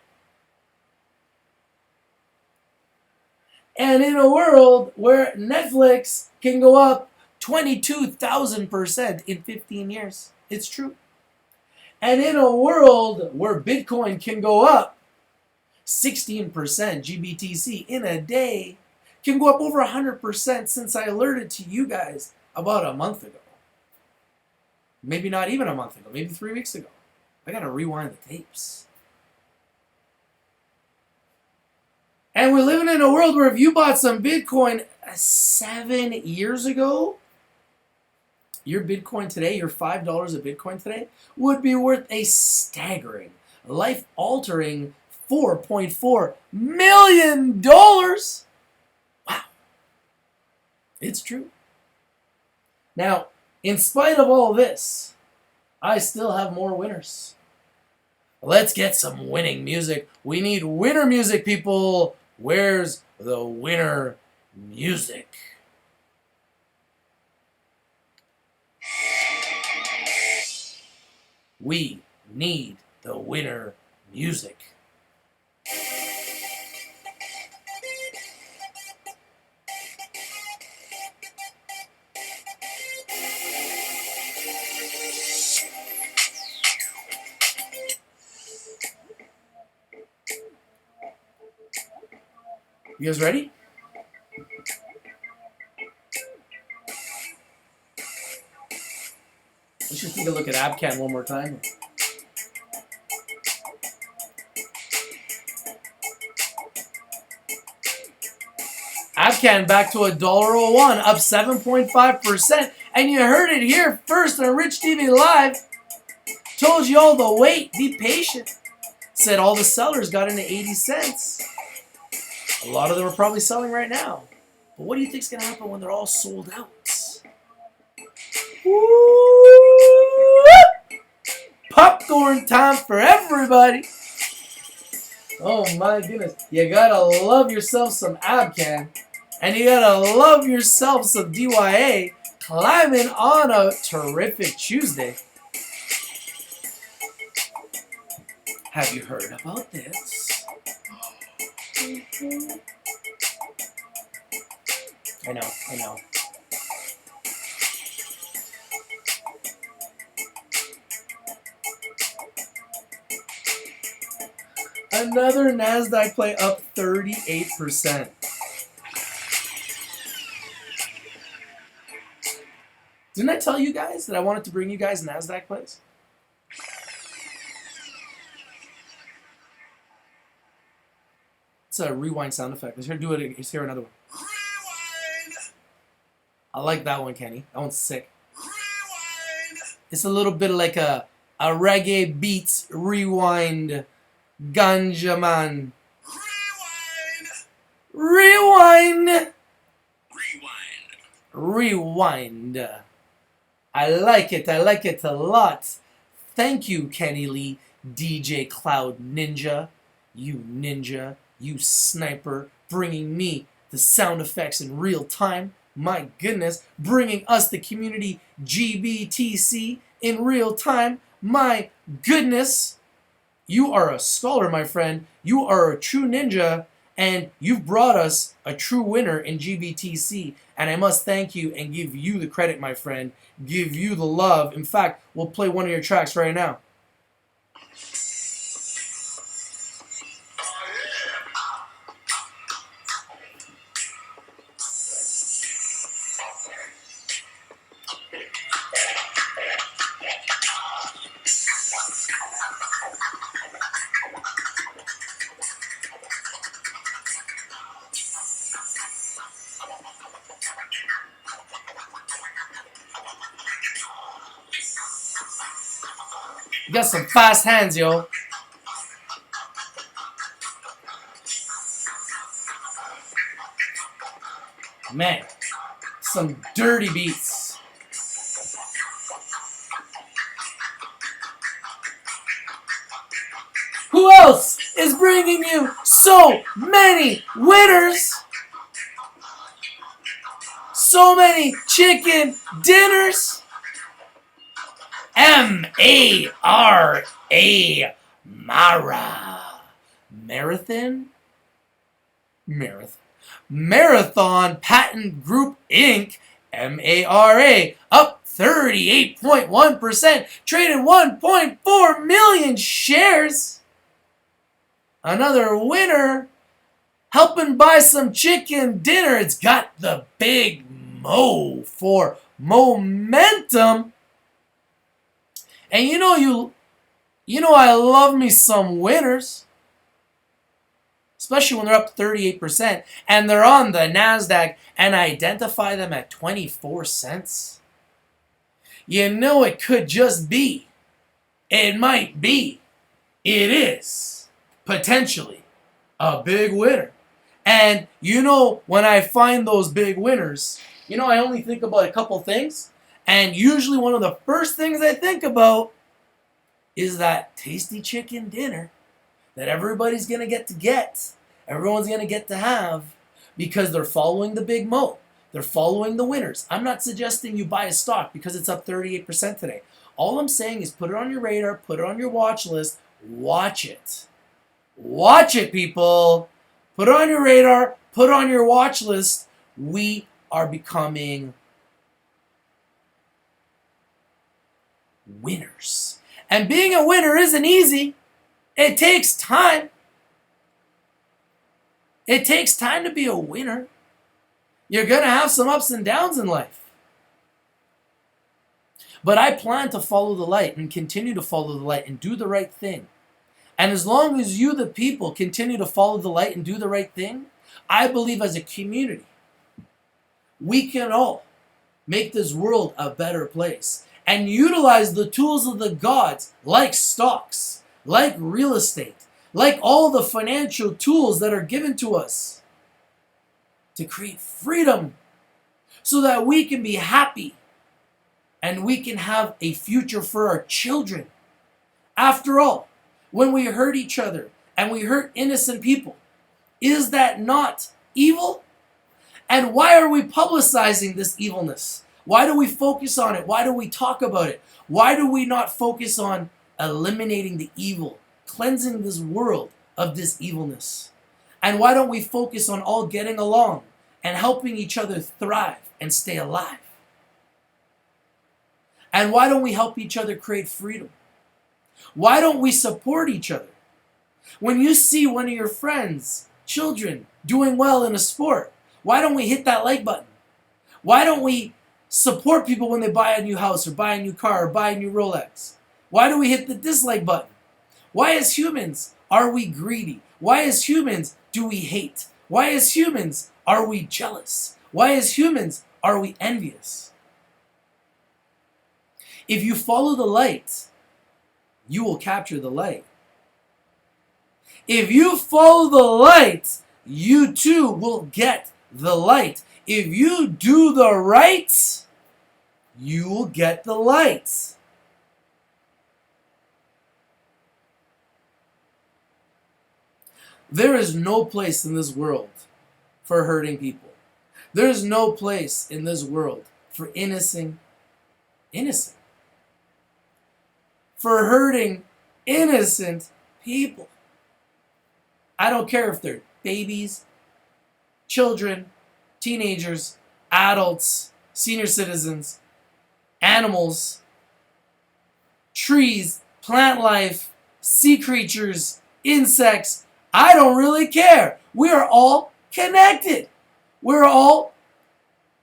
And in a world where Netflix can go up 22,000% in 15 years. It's true. And in a world where Bitcoin can go up 16% GBTC in a day, can go up over 100% since I alerted to you guys about a month ago. Maybe not even a month ago, maybe 3 weeks ago. I gotta rewind the tapes. And we're living in a world where if you bought some Bitcoin 7 years ago, your Bitcoin today, your $5 of Bitcoin today, would be worth a staggering, life-altering $4.4 million. Wow. It's true. Now, in spite of all this, I still have more winners. Let's get some winning music. We need winner music, people. Where's the winner music? We need the winner music. You guys ready? Let's just take a look at Abcann one more time. Abcann back to $1.01, up 7.5%. And you heard it here first on Rich TV Live. Told you all the wait, be patient. Said all the sellers got into 80 cents. A lot of them are probably selling right now. But what do you think is going to happen when they're all sold out? Woo! Popcorn time for everybody. Oh my goodness. You gotta love yourself some Abcann. And you gotta love yourself some DYA. Climbing on a terrific Tuesday. Have you heard about this? I know. Another NASDAQ play up 38%. Didn't I tell you guys that I wanted to bring you guys NASDAQ plays? It's a rewind sound effect. Let's do it. Let's hear another one. Rewind. I like that one, Kenny. That one's sick. Rewind. It's a little bit like a reggae beats rewind ganja man. Rewind. Rewind. I like it a lot. Thank you, Kenny Lee, DJ Cloud Ninja. You ninja, you sniper, bringing me the sound effects in real time. My goodness, bringing us the community GBTC in real time. My goodness. You are a scholar, my friend. You are a true ninja, and you've brought us a true winner in GBTC. And I must thank you and give you the credit, my friend. Give you the love. In fact, we'll play one of your tracks right now. You got some fast hands, yo. Man, some dirty beats. Who else is bringing you so many winners? So many chicken dinners? M-A-R-A, Mara. Marathon Patent Group Inc., M-A-R-A, up 38.1%, traded 1.4 million shares. Another winner, helping buy some chicken dinner. It's got the big Mo for momentum. And you know I love me some winners. Especially when they're up 38% and they're on the NASDAQ and I identify them at 24 cents. You know it could just be, it might be, it is potentially a big winner. And you know when I find those big winners, you know I only think about a couple things. And usually one of the first things I think about is that tasty chicken dinner that everybody's going to get. Everyone's going to get to have because they're following the big Mo. They're following the winners. I'm not suggesting you buy a stock because it's up 38% today. All I'm saying is put it on your radar, put it on your watch list, watch it. Watch it, people. Put it on your radar, put it on your watch list. We are becoming winners. And being a winner isn't easy. It takes time. It takes time to be a winner. You're going to have some ups and downs in life. But I plan to follow the light and continue to follow the light and do the right thing. And as long as you, the people, continue to follow the light and do the right thing, I believe as a community, we can all make this world a better place and utilize the tools of the gods like stocks, like real estate, like all the financial tools that are given to us to create freedom so that we can be happy and we can have a future for our children. After all, when we hurt each other and we hurt innocent people, is that not evil? And why are we publicizing this evilness? Why do we focus on it? Why do we talk about it? Why do we not focus on eliminating the evil, cleansing this world of this evilness? And why don't we focus on all getting along and helping each other thrive and stay alive? And why don't we help each other create freedom? Why don't we support each other? When you see one of your friends, children, doing well in a sport, why don't we hit that like button? Why don't we support people when they buy a new house or buy a new car or buy a new Rolex? Why do we hit the dislike button? Why as humans are we greedy? Why as humans do we hate? Why as humans are we jealous? Why as humans are we envious? If you follow the light, you will capture the light. If you follow the light, you too will get the light. If you do the right, you will get the light. There is no place in this world for hurting people. There is no place in this world for innocent. For hurting innocent people. I don't care if they're babies, children, teenagers, adults, senior citizens, animals, trees, plant life, sea creatures, insects. I don't really care. We are all connected. We're all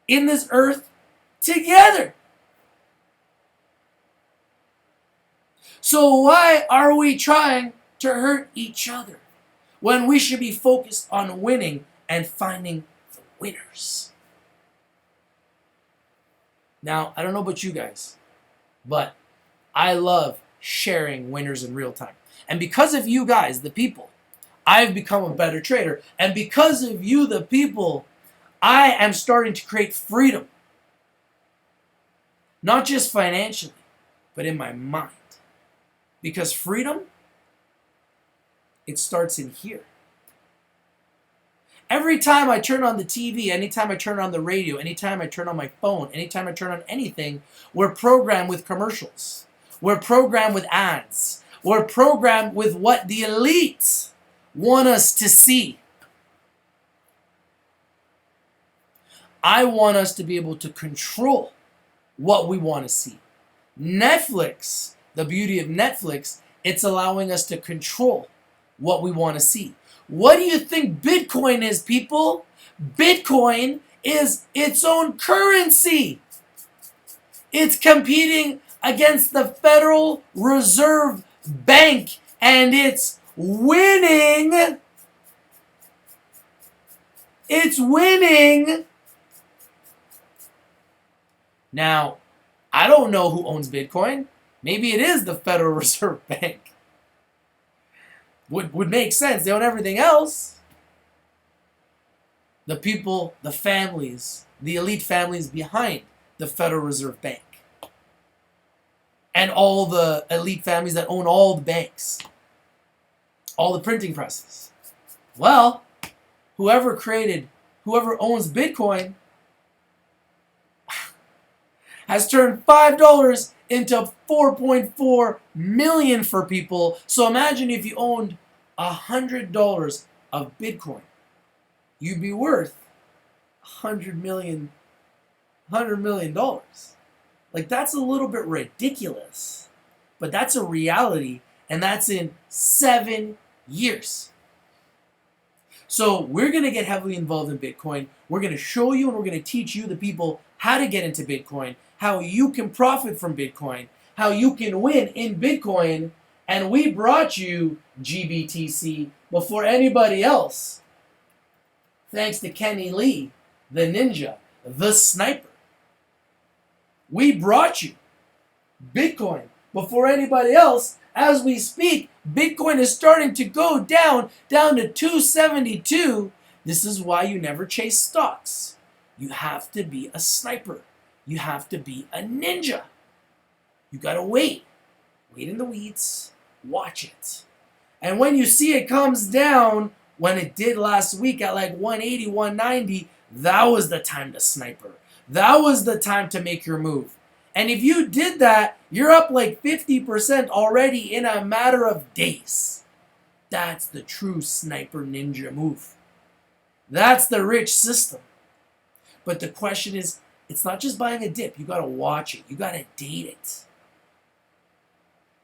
in this earth together. So why are we trying to hurt each other when we should be focused on winning and finding the winners? Now, I don't know about you guys, but I love sharing winners in real time. And because of you guys, the people, I've become a better trader. And because of you, the people, I am starting to create freedom. Not just financially, but in my mind. Because freedom, it starts in here. Every time I turn on the TV, anytime I turn on the radio, anytime I turn on my phone, anytime I turn on anything, we're programmed with commercials. We're programmed with ads. We're programmed with what the elites want us to see. I want us to be able to control what we want to see. Netflix, the beauty of Netflix, it's allowing us to control what we want to see. What do you think Bitcoin is, people? Bitcoin is its own currency. It's competing against the Federal Reserve Bank, and it's winning. It's winning. Now, I don't know who owns Bitcoin. Maybe it is the Federal Reserve Bank. Would make sense. They own everything else. The people, the families, the elite families behind the Federal Reserve Bank. And all the elite families that own all the banks. All the printing presses. Well, whoever owns Bitcoin has turned $5 into 4.4 million for people. So imagine if you owned $100 of Bitcoin. You'd be worth $100 million. Like, that's a little bit ridiculous. But that's a reality, and that's in 7 years. So we're going to get heavily involved in Bitcoin. We're going to show you and we're going to teach you, the people, how to get into Bitcoin, how you can profit from Bitcoin, how you can win in Bitcoin. And we brought you GBTC before anybody else. Thanks to Kenny Lee, the ninja, the sniper. We brought you Bitcoin before anybody else. As we speak, Bitcoin is starting to go down to 272. This is why you never chase stocks. You have to be a sniper. You have to be a ninja. You gotta wait. Wait in the weeds. Watch it. And when you see it comes down, when it did last week at like 180, 190, that was the time to sniper. That was the time to make your move. And if you did that, you're up like 50% already in a matter of days. That's the true sniper ninja move. That's the rich system. But the question is, it's not just buying a dip. You got to watch it. You got to date it.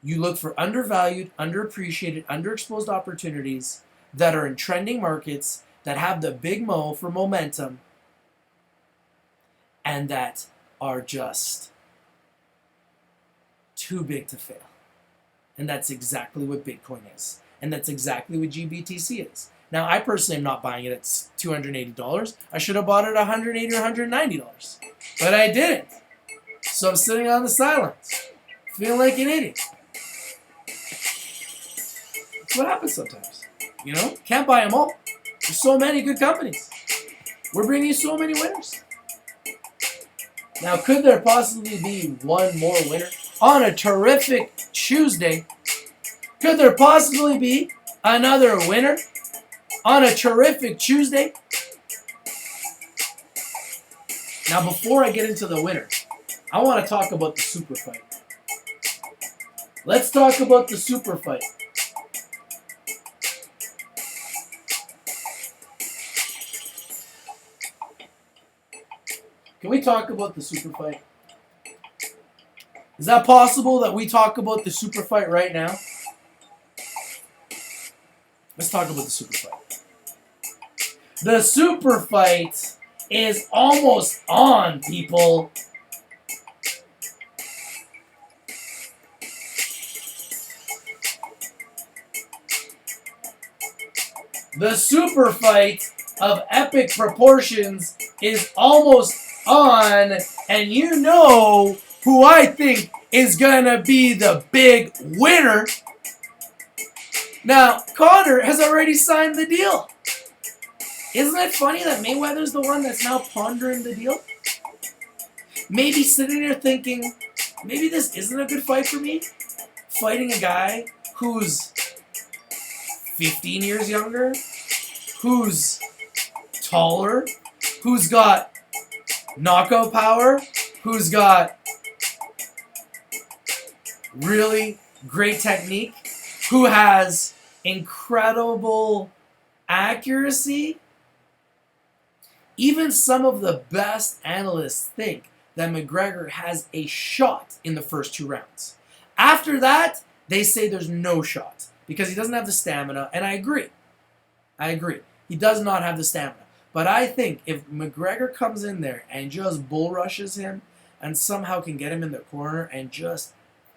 You look for undervalued, underappreciated, underexposed opportunities that are in trending markets, that have the big mo for momentum, and that are just too big to fail. And that's exactly what Bitcoin is. And that's exactly what GBTC is. Now, I personally am not buying it at $280. I should have bought it at $180 or $190. But I didn't. So I'm sitting on the sidelines, feeling like an idiot. That's what happens sometimes. You know? Can't buy them all. There's so many good companies. We're bringing you so many winners. Now, could there possibly be one more winner on a terrific Tuesday? Could there possibly be another winner on a terrific Tuesday? Now, before I get into the winner, I want to talk about the Superfight. Let's talk about the Superfight. Can we talk about the Superfight? Is that possible that we talk about the Superfight right now? Let's talk about the Superfight. The Superfight is almost on, people. The Superfight of epic proportions is almost on, and you know who I think is gonna be the big winner. Now, Conor has already signed the deal. Isn't it funny that Mayweather's the one that's now pondering the deal? Maybe sitting there thinking, maybe this isn't a good fight for me. Fighting a guy who's 15 years younger, who's taller, who's got knockout power, who's got really great technique, who has incredible accuracy. Even some of the best analysts think that McGregor has a shot in the first 2 rounds. After that, they say there's no shot because he doesn't have the stamina, and I agree. He does not have the stamina. But I think if McGregor comes in there and just bull rushes him and somehow can get him in the corner and just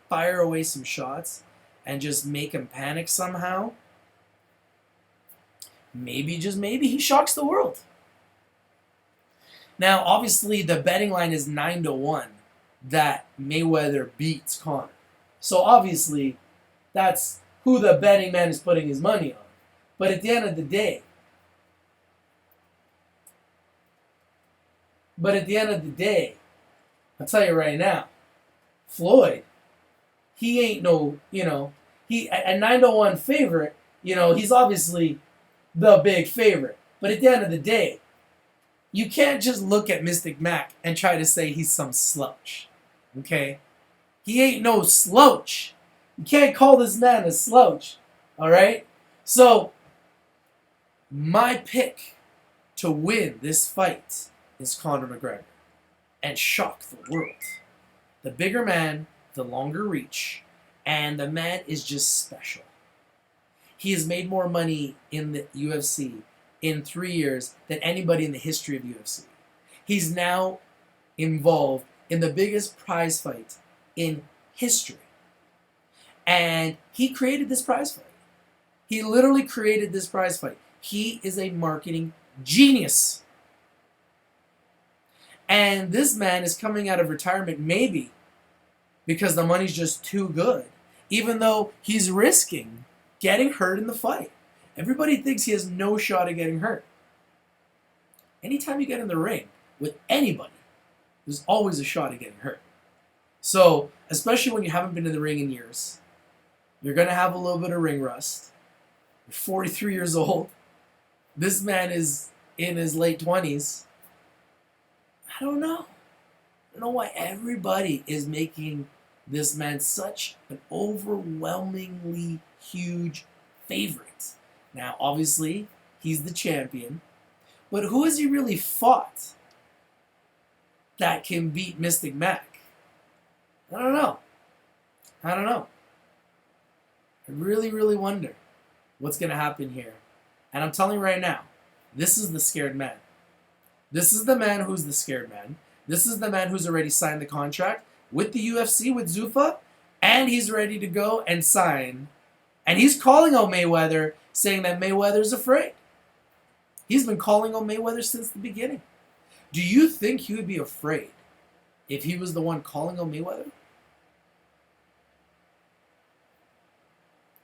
fire away some shots and just make him panic somehow, maybe, just maybe, he shocks the world. Now, obviously, the betting line is 9-1 that Mayweather beats Conor. So, obviously, that's who the betting man is putting his money on. But at the end of the day, I'll tell you right now, Floyd, he ain't no, he a 9-1 favorite, he's obviously the big favorite. But at the end of the day, you can't just look at Mystic Mac and try to say he's some slouch. Okay? He ain't no slouch. You can't call this man a slouch. Alright? So, my pick to win this fight is Conor McGregor and shock the world. The bigger man, the longer reach, and the man is just special. He has made more money in the UFC in 3 years than anybody in the history of UFC. He's now involved in the biggest prize fight in history. And he created this prize fight. He literally created this prize fight. He is a marketing genius. And this man is coming out of retirement maybe because the money's just too good, even though he's risking getting hurt in the fight. Everybody thinks he has no shot at getting hurt. Anytime you get in the ring with anybody, there's always a shot at getting hurt. So, especially when you haven't been in the ring in years, you're going to have a little bit of ring rust. You're 43 years old. This man is in his late 20s. I don't know. I don't know why everybody is making this man such an overwhelmingly huge favorite. Now, obviously, he's the champion. But who has he really fought that can beat Mystic Mac? I don't know. I really, really wonder what's going to happen here. And I'm telling you right now, this is the scared man. This is the man who's the scared man. This is the man who's already signed the contract with the UFC, with Zuffa, and he's ready to go and sign. And he's calling out Mayweather, saying that Mayweather's afraid. He's been calling out Mayweather since the beginning. Do you think he would be afraid if he was the one calling out Mayweather?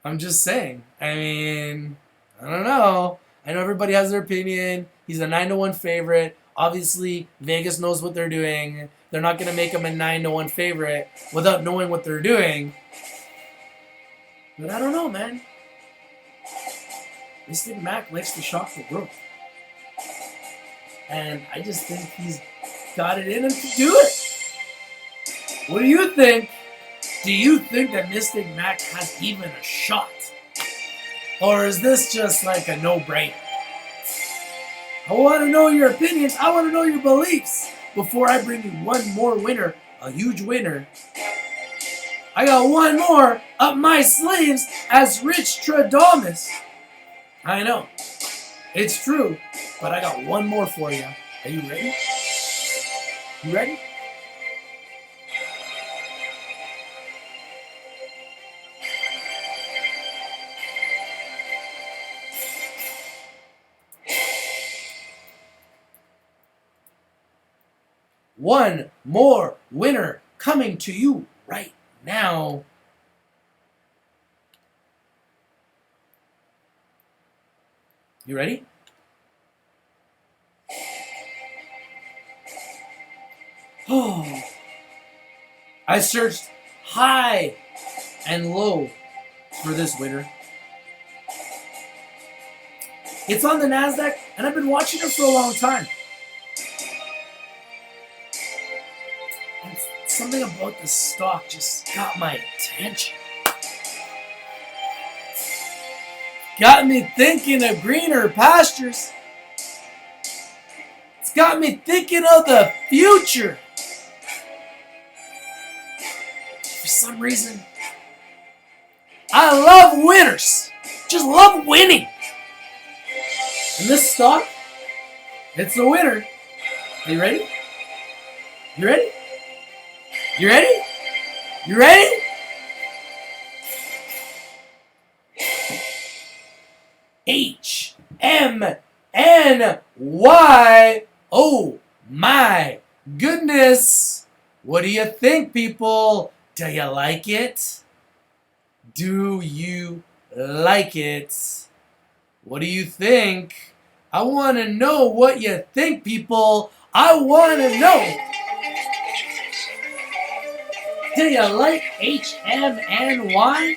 I'm just saying. I mean, I don't know. I know everybody has their opinion. He's a 9-1 favorite. Obviously, Vegas knows what they're doing. They're not going to make him a 9-1 favorite without knowing what they're doing. But I don't know, man. Mystic Mac likes to shock the world. And I just think he's got it in him to do it. What do you think? Do you think that Mystic Mac has even a shot? Or is this just like a no-brainer? I want to know your opinions. I want to know your beliefs. Before I bring you one more winner, a huge winner. I got one more up my sleeves as Rich Stradamus. I know. It's true. But I got one more for you. Are you ready? You ready? One more winner coming to you right now. You ready? Oh, I searched high and low for this winner. It's on the NASDAQ, and I've been watching it for a long time. And something about the stock just got my attention. Got me thinking of greener pastures. It's got me thinking of the future. For some reason, I love winners. Just love winning. And this stock, it's a winner. Are you ready? You ready? You ready? You ready? HMNY. Oh my goodness. What do you think, people? Do you like it? Do you like it? What do you think? I want to know what you think, people. I want to know. Do you like HMNY?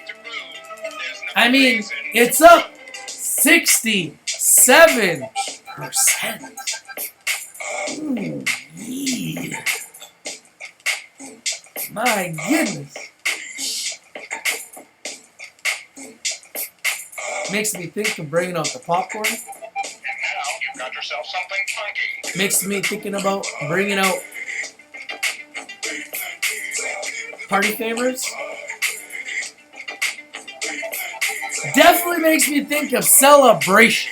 I mean, it's up 67%. Ooh, yeah. My goodness. Makes me think of bringing out the popcorn. And now you've got yourself something funky. Makes me thinking about bringing out party favors. Definitely makes me think of celebration.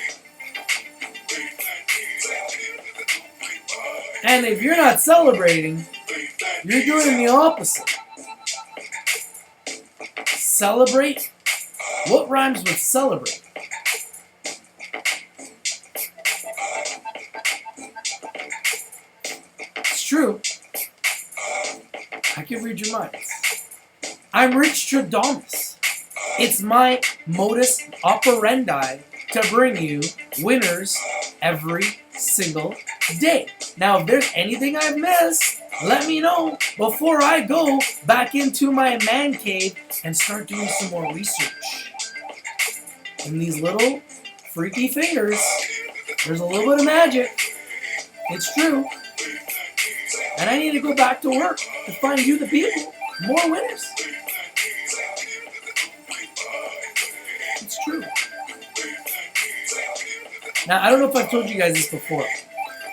And if you're not celebrating, you're doing the opposite. Celebrate? What rhymes with celebrate? It's true. I can read your mind. I'm Rich Stradamus. It's my modus operandi to bring you winners every single day. Now, if there's anything I've missed, let me know before I go back into my man cave and start doing some more research. In these little freaky fingers, there's a little bit of magic. It's true. And I need to go back to work to find you, the people, more winners. It's true. Now, I don't know if I've told you guys this before.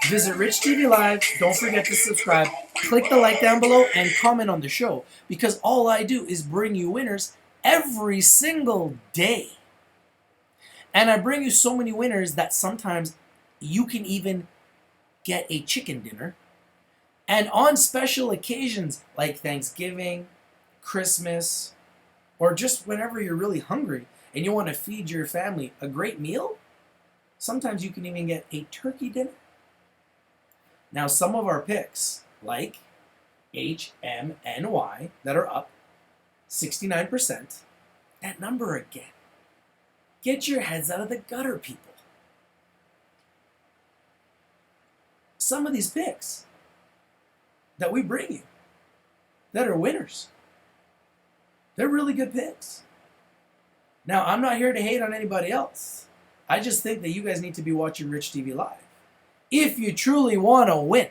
Visit Rich TV Live. Don't forget to subscribe. Click the like down below and comment on the show, because all I do is bring you winners every single day. And I bring you so many winners that sometimes you can even get a chicken dinner. And on special occasions like Thanksgiving, Christmas, or just whenever you're really hungry and you want to feed your family a great meal, sometimes you can even get a turkey dinner. Now, some of our picks, like HMNY, that are up 69%, that number again. Get your heads out of the gutter, people. Some of these picks that we bring you that are winners, they're really good picks. Now, I'm not here to hate on anybody else. I just think that you guys need to be watching Rich TV Live if you truly want to win.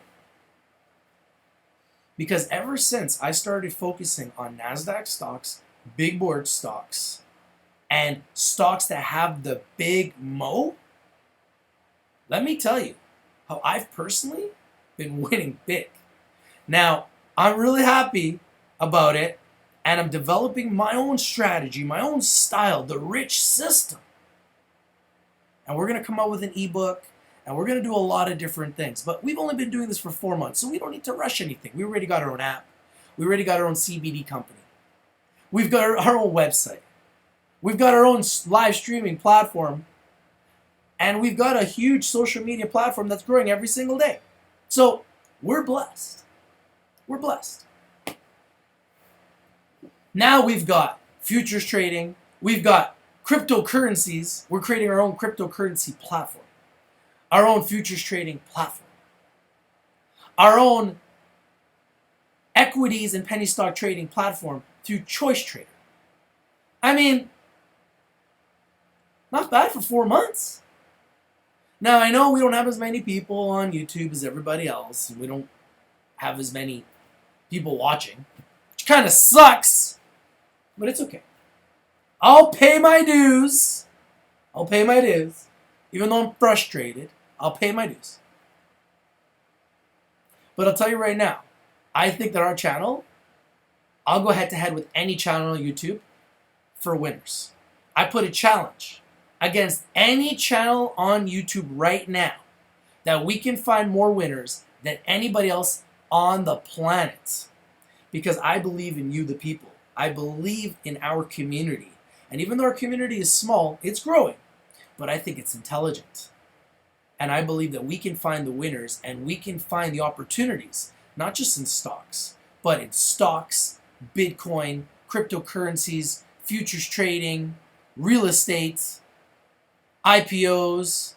Because ever since I started focusing on NASDAQ stocks, big board stocks, and stocks that have the big mo, let me tell you how I've personally been winning big. Now, I'm really happy about it, and I'm developing my own strategy, my own style, the Rich system. And we're going to come out with an ebook, and we're going to do a lot of different things. But we've only been doing this for 4 months, so we don't need to rush anything. We already got our own app. We already got our own CBD company. We've got our own website. We've got our own live streaming platform. And we've got a huge social media platform that's growing every single day. So we're blessed. We're blessed. Now we've got futures trading. We've got cryptocurrencies. We're creating our own cryptocurrency platform. Our own futures trading platform. Our own equities and penny stock trading platform through Choice Trader. I mean, not bad for 4 months. Now, I know we don't have as many people on YouTube as everybody else. We don't have as many people watching, which kind of sucks, but it's okay. I'll pay my dues. I'll pay my dues. Even though I'm frustrated, I'll pay my dues. But I'll tell you right now, I think that our channel, I'll go head to head with any channel on YouTube for winners. I put a challenge against any channel on YouTube right now that we can find more winners than anybody else on the planet. Because I believe in you, the people. I believe in our community. And even though our community is small, it's growing. But I think it's intelligent. And I believe that we can find the winners and we can find the opportunities, not just in stocks, but in stocks, Bitcoin, cryptocurrencies, futures trading, real estate, IPOs,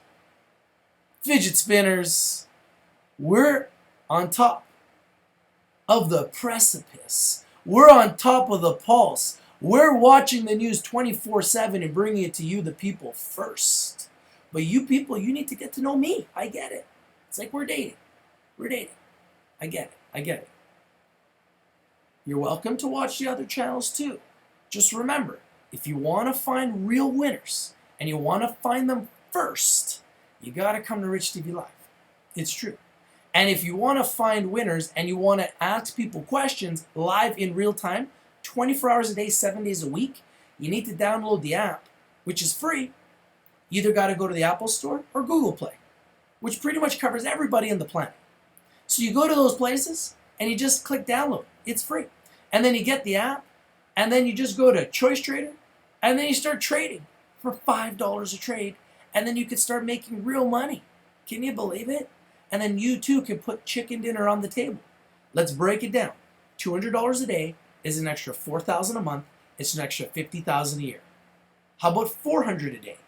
fidget spinners. We're on top of the precipice. We're on top of the pulse. We're watching the news 24/7 and bringing it to you, the people, first. But you people, you need to get to know me. I get it. It's like we're dating. We're dating. I get it. I get it. You're welcome to watch the other channels too. Just remember, if you want to find real winners and you want to find them first, you got to come to Rich TV Live. It's true. And if you want to find winners and you want to ask people questions live in real time, 24 hours a day, 7 days a week, you need to download the app, which is free. You either got to go to the Apple Store or Google Play, which pretty much covers everybody on the planet. So you go to those places and you just click download. It's free. And then you get the app, and then you just go to Choice Trader, and then you start trading for $5 a trade, and then you can start making real money. Can you believe it? And then you too can put chicken dinner on the table. Let's break it down. $200 a day is an extra $4,000 a month. It's an extra $50,000 a year. How about $400 a day?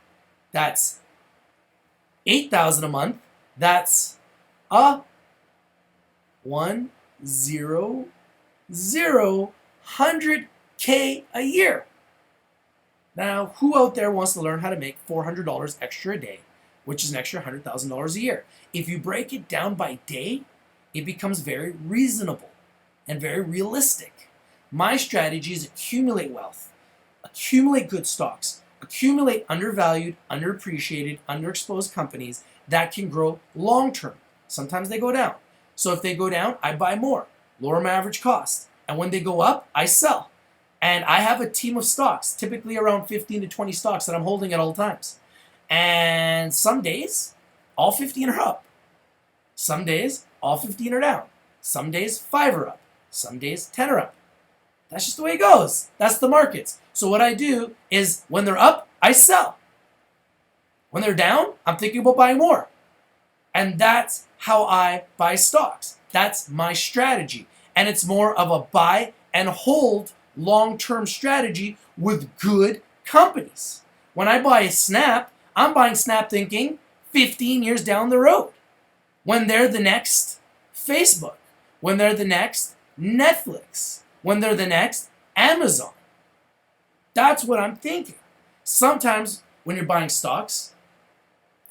That's $8,000 a month. That's a 100K a year. Now, who out there wants to learn how to make $400 extra a day, which is an extra $100,000 a year? If you break it down by day, it becomes very reasonable and very realistic. My strategy is accumulate wealth, accumulate good stocks, accumulate undervalued, underappreciated, underexposed companies that can grow long term. Sometimes they go down. So if they go down, I buy more, lower my average cost. And when they go up, I sell. And I have a team of stocks, typically around 15 to 20 stocks that I'm holding at all times. And some days, all 15 are up. Some days, all 15 are down. Some days, 5 are up. Some days, 10 are up. That's just the way it goes. That's the markets. So what I do is when they're up, I sell. When they're down, I'm thinking about buying more. And that's how I buy stocks. That's my strategy. And it's more of a buy and hold long-term strategy with good companies. When I buy Snap, I'm buying Snap thinking 15 years down the road. When they're the next Facebook. When they're the next Netflix. When they're the next Amazon. That's what I'm thinking. Sometimes when you're buying stocks,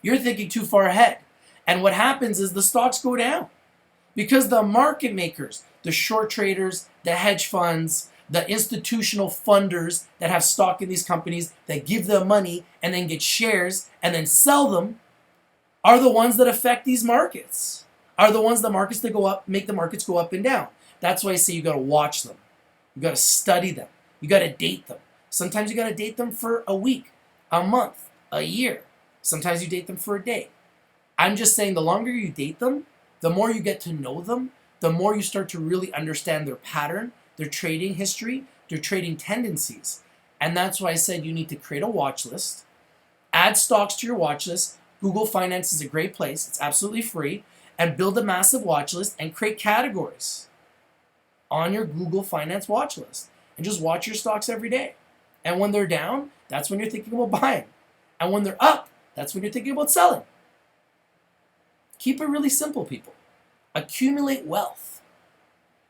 you're thinking too far ahead. And what happens is the stocks go down. Because the market makers, the short traders, the hedge funds, the institutional funders that have stock in these companies that give them money and then get shares and then sell them are the ones that affect these markets. Are the ones that markets that go up, make the markets go up and down. That's why I say you got to watch them. You got to study them. You got to date them. Sometimes you got to date them for a week, a month, a year. Sometimes you date them for a day. I'm just saying the longer you date them, the more you get to know them, the more you start to really understand their pattern, their trading history, their trading tendencies. And that's why I said you need to create a watch list, add stocks to your watch list. Google Finance is a great place. It's absolutely free. And build a massive watch list and create categories on your Google Finance watch list. And just watch your stocks every day. And when they're down, that's when you're thinking about buying. And when they're up, that's when you're thinking about selling. Keep it really simple, people. Accumulate wealth.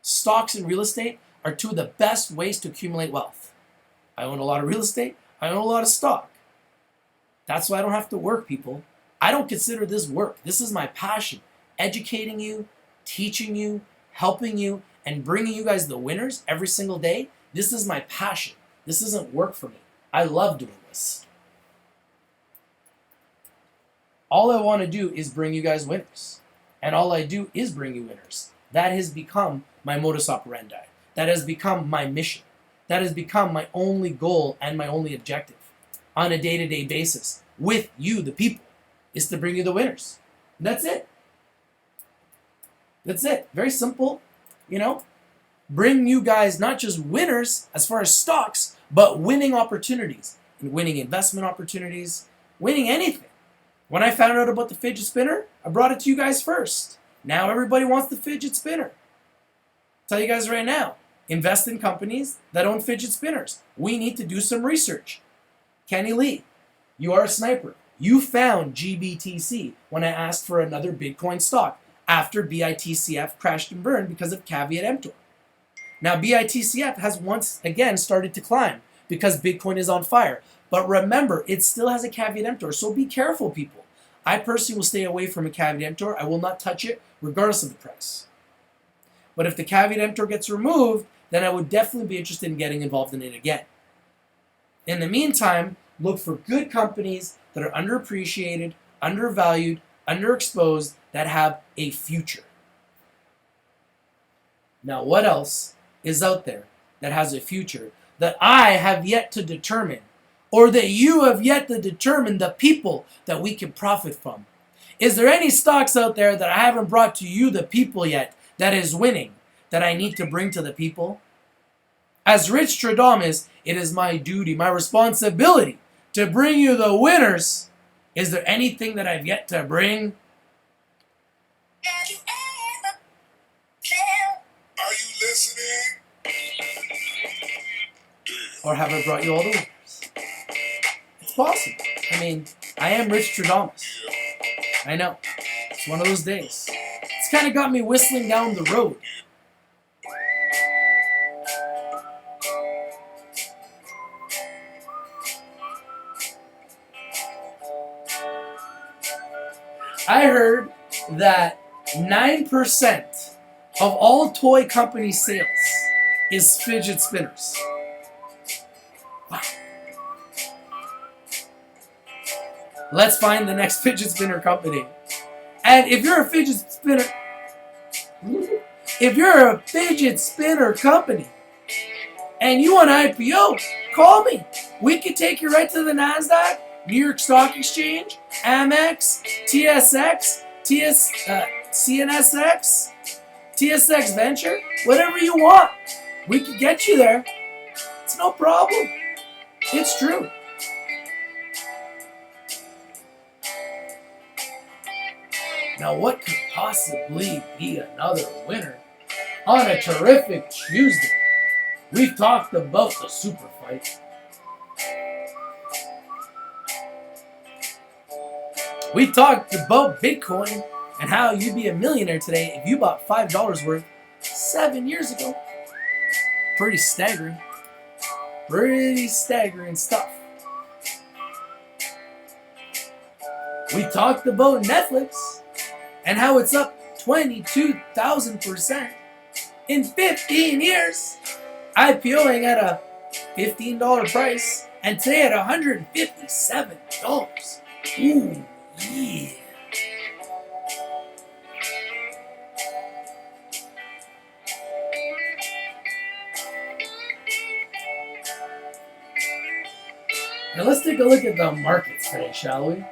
Stocks and real estate are two of the best ways to accumulate wealth. I own a lot of real estate. I own a lot of stock. That's why I don't have to work, people. I don't consider this work. This is my passion. Educating you, teaching you, helping you, and bringing you guys the winners every single day. This is my passion. This isn't work for me. I love doing this. All I want to do is bring you guys winners. And all I do is bring you winners. That has become my modus operandi. That has become my mission. That has become my only goal and my only objective on a day-to-day basis with you, the people, is to bring you the winners. And that's it. That's it. Very simple, Bring you guys not just winners as far as stocks, but winning opportunities and winning investment opportunities, winning anything. When I found out about the fidget spinner, I brought it to you guys first. Now everybody wants the fidget spinner. I'll tell you guys right now, invest in companies that own fidget spinners. We need to do some research. Kenny Lee, you are a sniper. You found GBTC when I asked for another Bitcoin stock after BITCF crashed and burned because of caveat emptor. Now BITCF has once again started to climb because Bitcoin is on fire. But remember, it still has a caveat emptor, so be careful, people. I personally will stay away from a caveat emptor. I will not touch it, regardless of the price. But if the caveat emptor gets removed, then I would definitely be interested in getting involved in it again. In the meantime, look for good companies that are underappreciated, undervalued, underexposed, that have a future. Now, what else is out there that has a future that I have yet to determine, or that you have yet to determine the people that we can profit from? Is there any stocks out there that I haven't brought to you, the people, yet, that is winning, that I need to bring to the people? As Rich Stradamus, it is my duty, my responsibility to bring you the winners. Is there anything that I've yet to bring? Or have I brought you all the winners? It's possible. I mean, I am Rich Stradamus. I know. It's one of those days. It's kind of got me whistling down the road. I heard that 9% of all toy company sales is fidget spinners. Wow. Let's find the next fidget spinner company. And if you're a fidget spinner, company and you want an IPO, call me. We can take you right to the NASDAQ, New York Stock Exchange, Amex, TSX, CNSX, TSX Venture, whatever you want. We can get you there. It's no problem. It's true. Now, what could possibly be another winner on a terrific Tuesday? We've talked about the Superfight. We talked about Bitcoin and how you'd be a millionaire today if you bought $5 worth 7 years ago. Pretty staggering. Pretty staggering stuff. We talked about Netflix and how it's up 22,000% in 15 years. IPOing at a $15 price and today at $157. Ooh, yeah. Now let's take a look at the markets today, shall we?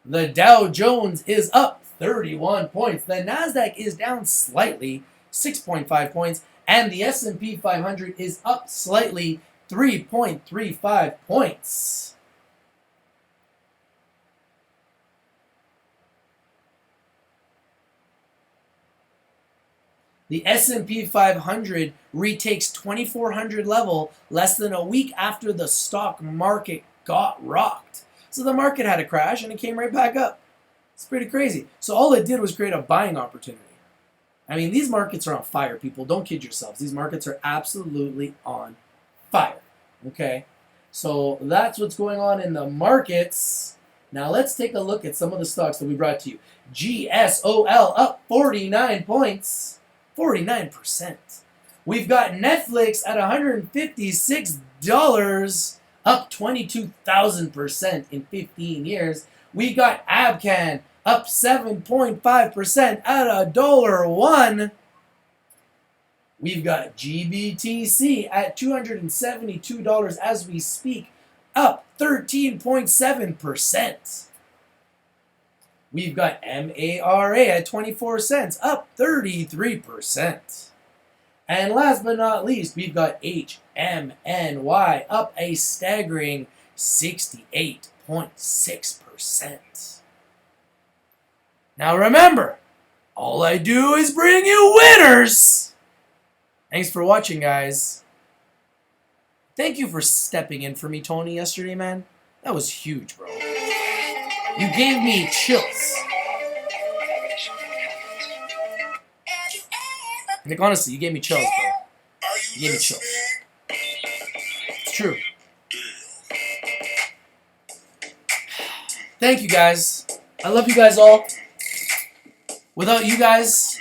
The Dow Jones is up 31 points. The NASDAQ is down slightly, 6.5 points. And the S&P 500 is up slightly, 3.35 points. The S&P 500 retakes 2,400 level less than a week after the stock market got rocked. So the market had a crash and it came right back up. It's pretty crazy. So all it did was create a buying opportunity. I mean, these markets are on fire, people. Don't kid yourselves. These markets are absolutely on fire. Okay? So that's what's going on in the markets. Now let's take a look at some of the stocks that we brought to you. GSOL up 49 points. 49%. We've got Netflix at $156, up 22,000% in 15 years. We got Abcann up 7.5% at $1.01. We've got GBTC at $272 as we speak, up 13.7%. We've got MARA at 24 cents, up 33%. And last but not least, we've got HMNY up a staggering 68.6%. Now remember, all I do is bring you winners. Thanks for watching, guys. Thank you for stepping in for me, Tony, yesterday, man. That was huge, bro. You gave me chills. Like, honestly, you gave me chills, bro. You gave me chills. It's true. Thank you, guys. I love you guys all. Without you guys,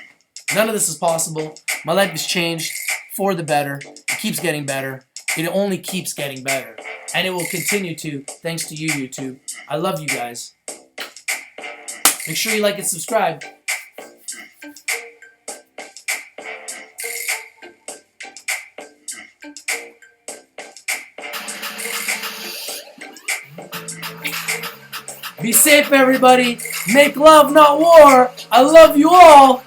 none of this is possible. My life has changed for the better. It keeps getting better. It only keeps getting better. And it will continue to, thanks to you, YouTube. I love you guys. Make sure you like and subscribe. Be safe, everybody. Make love, not war. I love you all.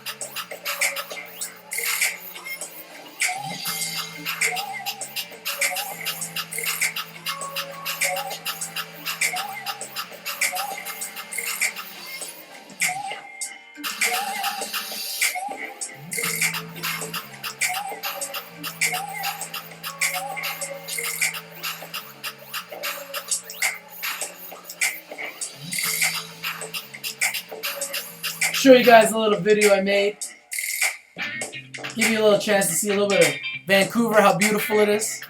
show you guys a little video I made. Give you a little chance to see a little bit of Vancouver, how beautiful it is.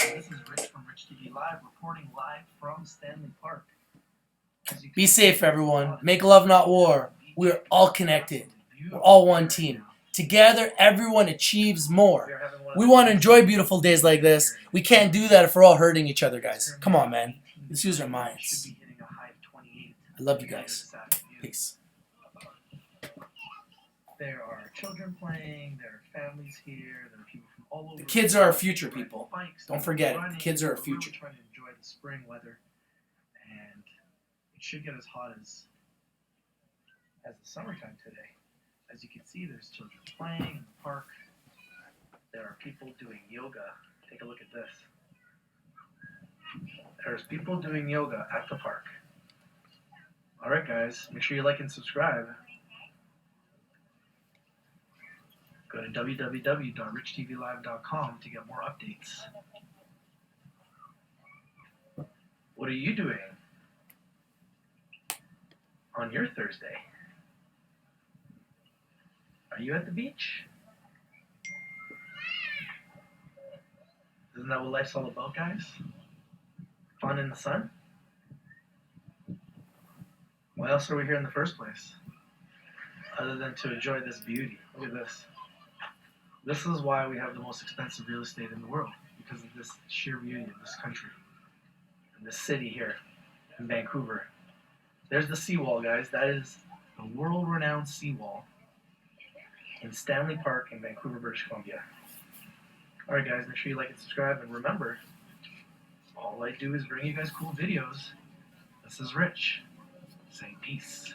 This is Rich from Rich TV Live, reporting live from Stanley Park. Be safe, everyone. Make love, not war. We're all connected. We're all one team. Together, everyone achieves more. We want to enjoy beautiful days like this. We can't do that if we're all hurting each other, guys. Come on, man. Let's use our minds. I love you guys. Peace. There are children playing, there are families here, there are people from all over. The kids are our future, people. Don't forget it. The kids are our future. We're trying to enjoy the spring weather, and it should get as hot as the summertime today. As you can see, there's children playing in the park. There are people doing yoga. Take a look at this. There's people doing yoga at the park. Alright guys, make sure you like and subscribe. Go to www.richtvlive.com to get more updates. What are you doing on your Thursday? Are you at the beach? Isn't that what life's all about, guys? Fun in the sun? Why else are we here in the first place? Other than to enjoy this beauty. Look at this. This is why we have the most expensive real estate in the world. Because of this sheer beauty of this country. And this city here in Vancouver. There's the seawall, guys. That is the world-renowned seawall in Stanley Park in Vancouver, British Columbia. Alright guys, make sure you like and subscribe, and remember, all I do is bring you guys cool videos. This is Rich, saying peace.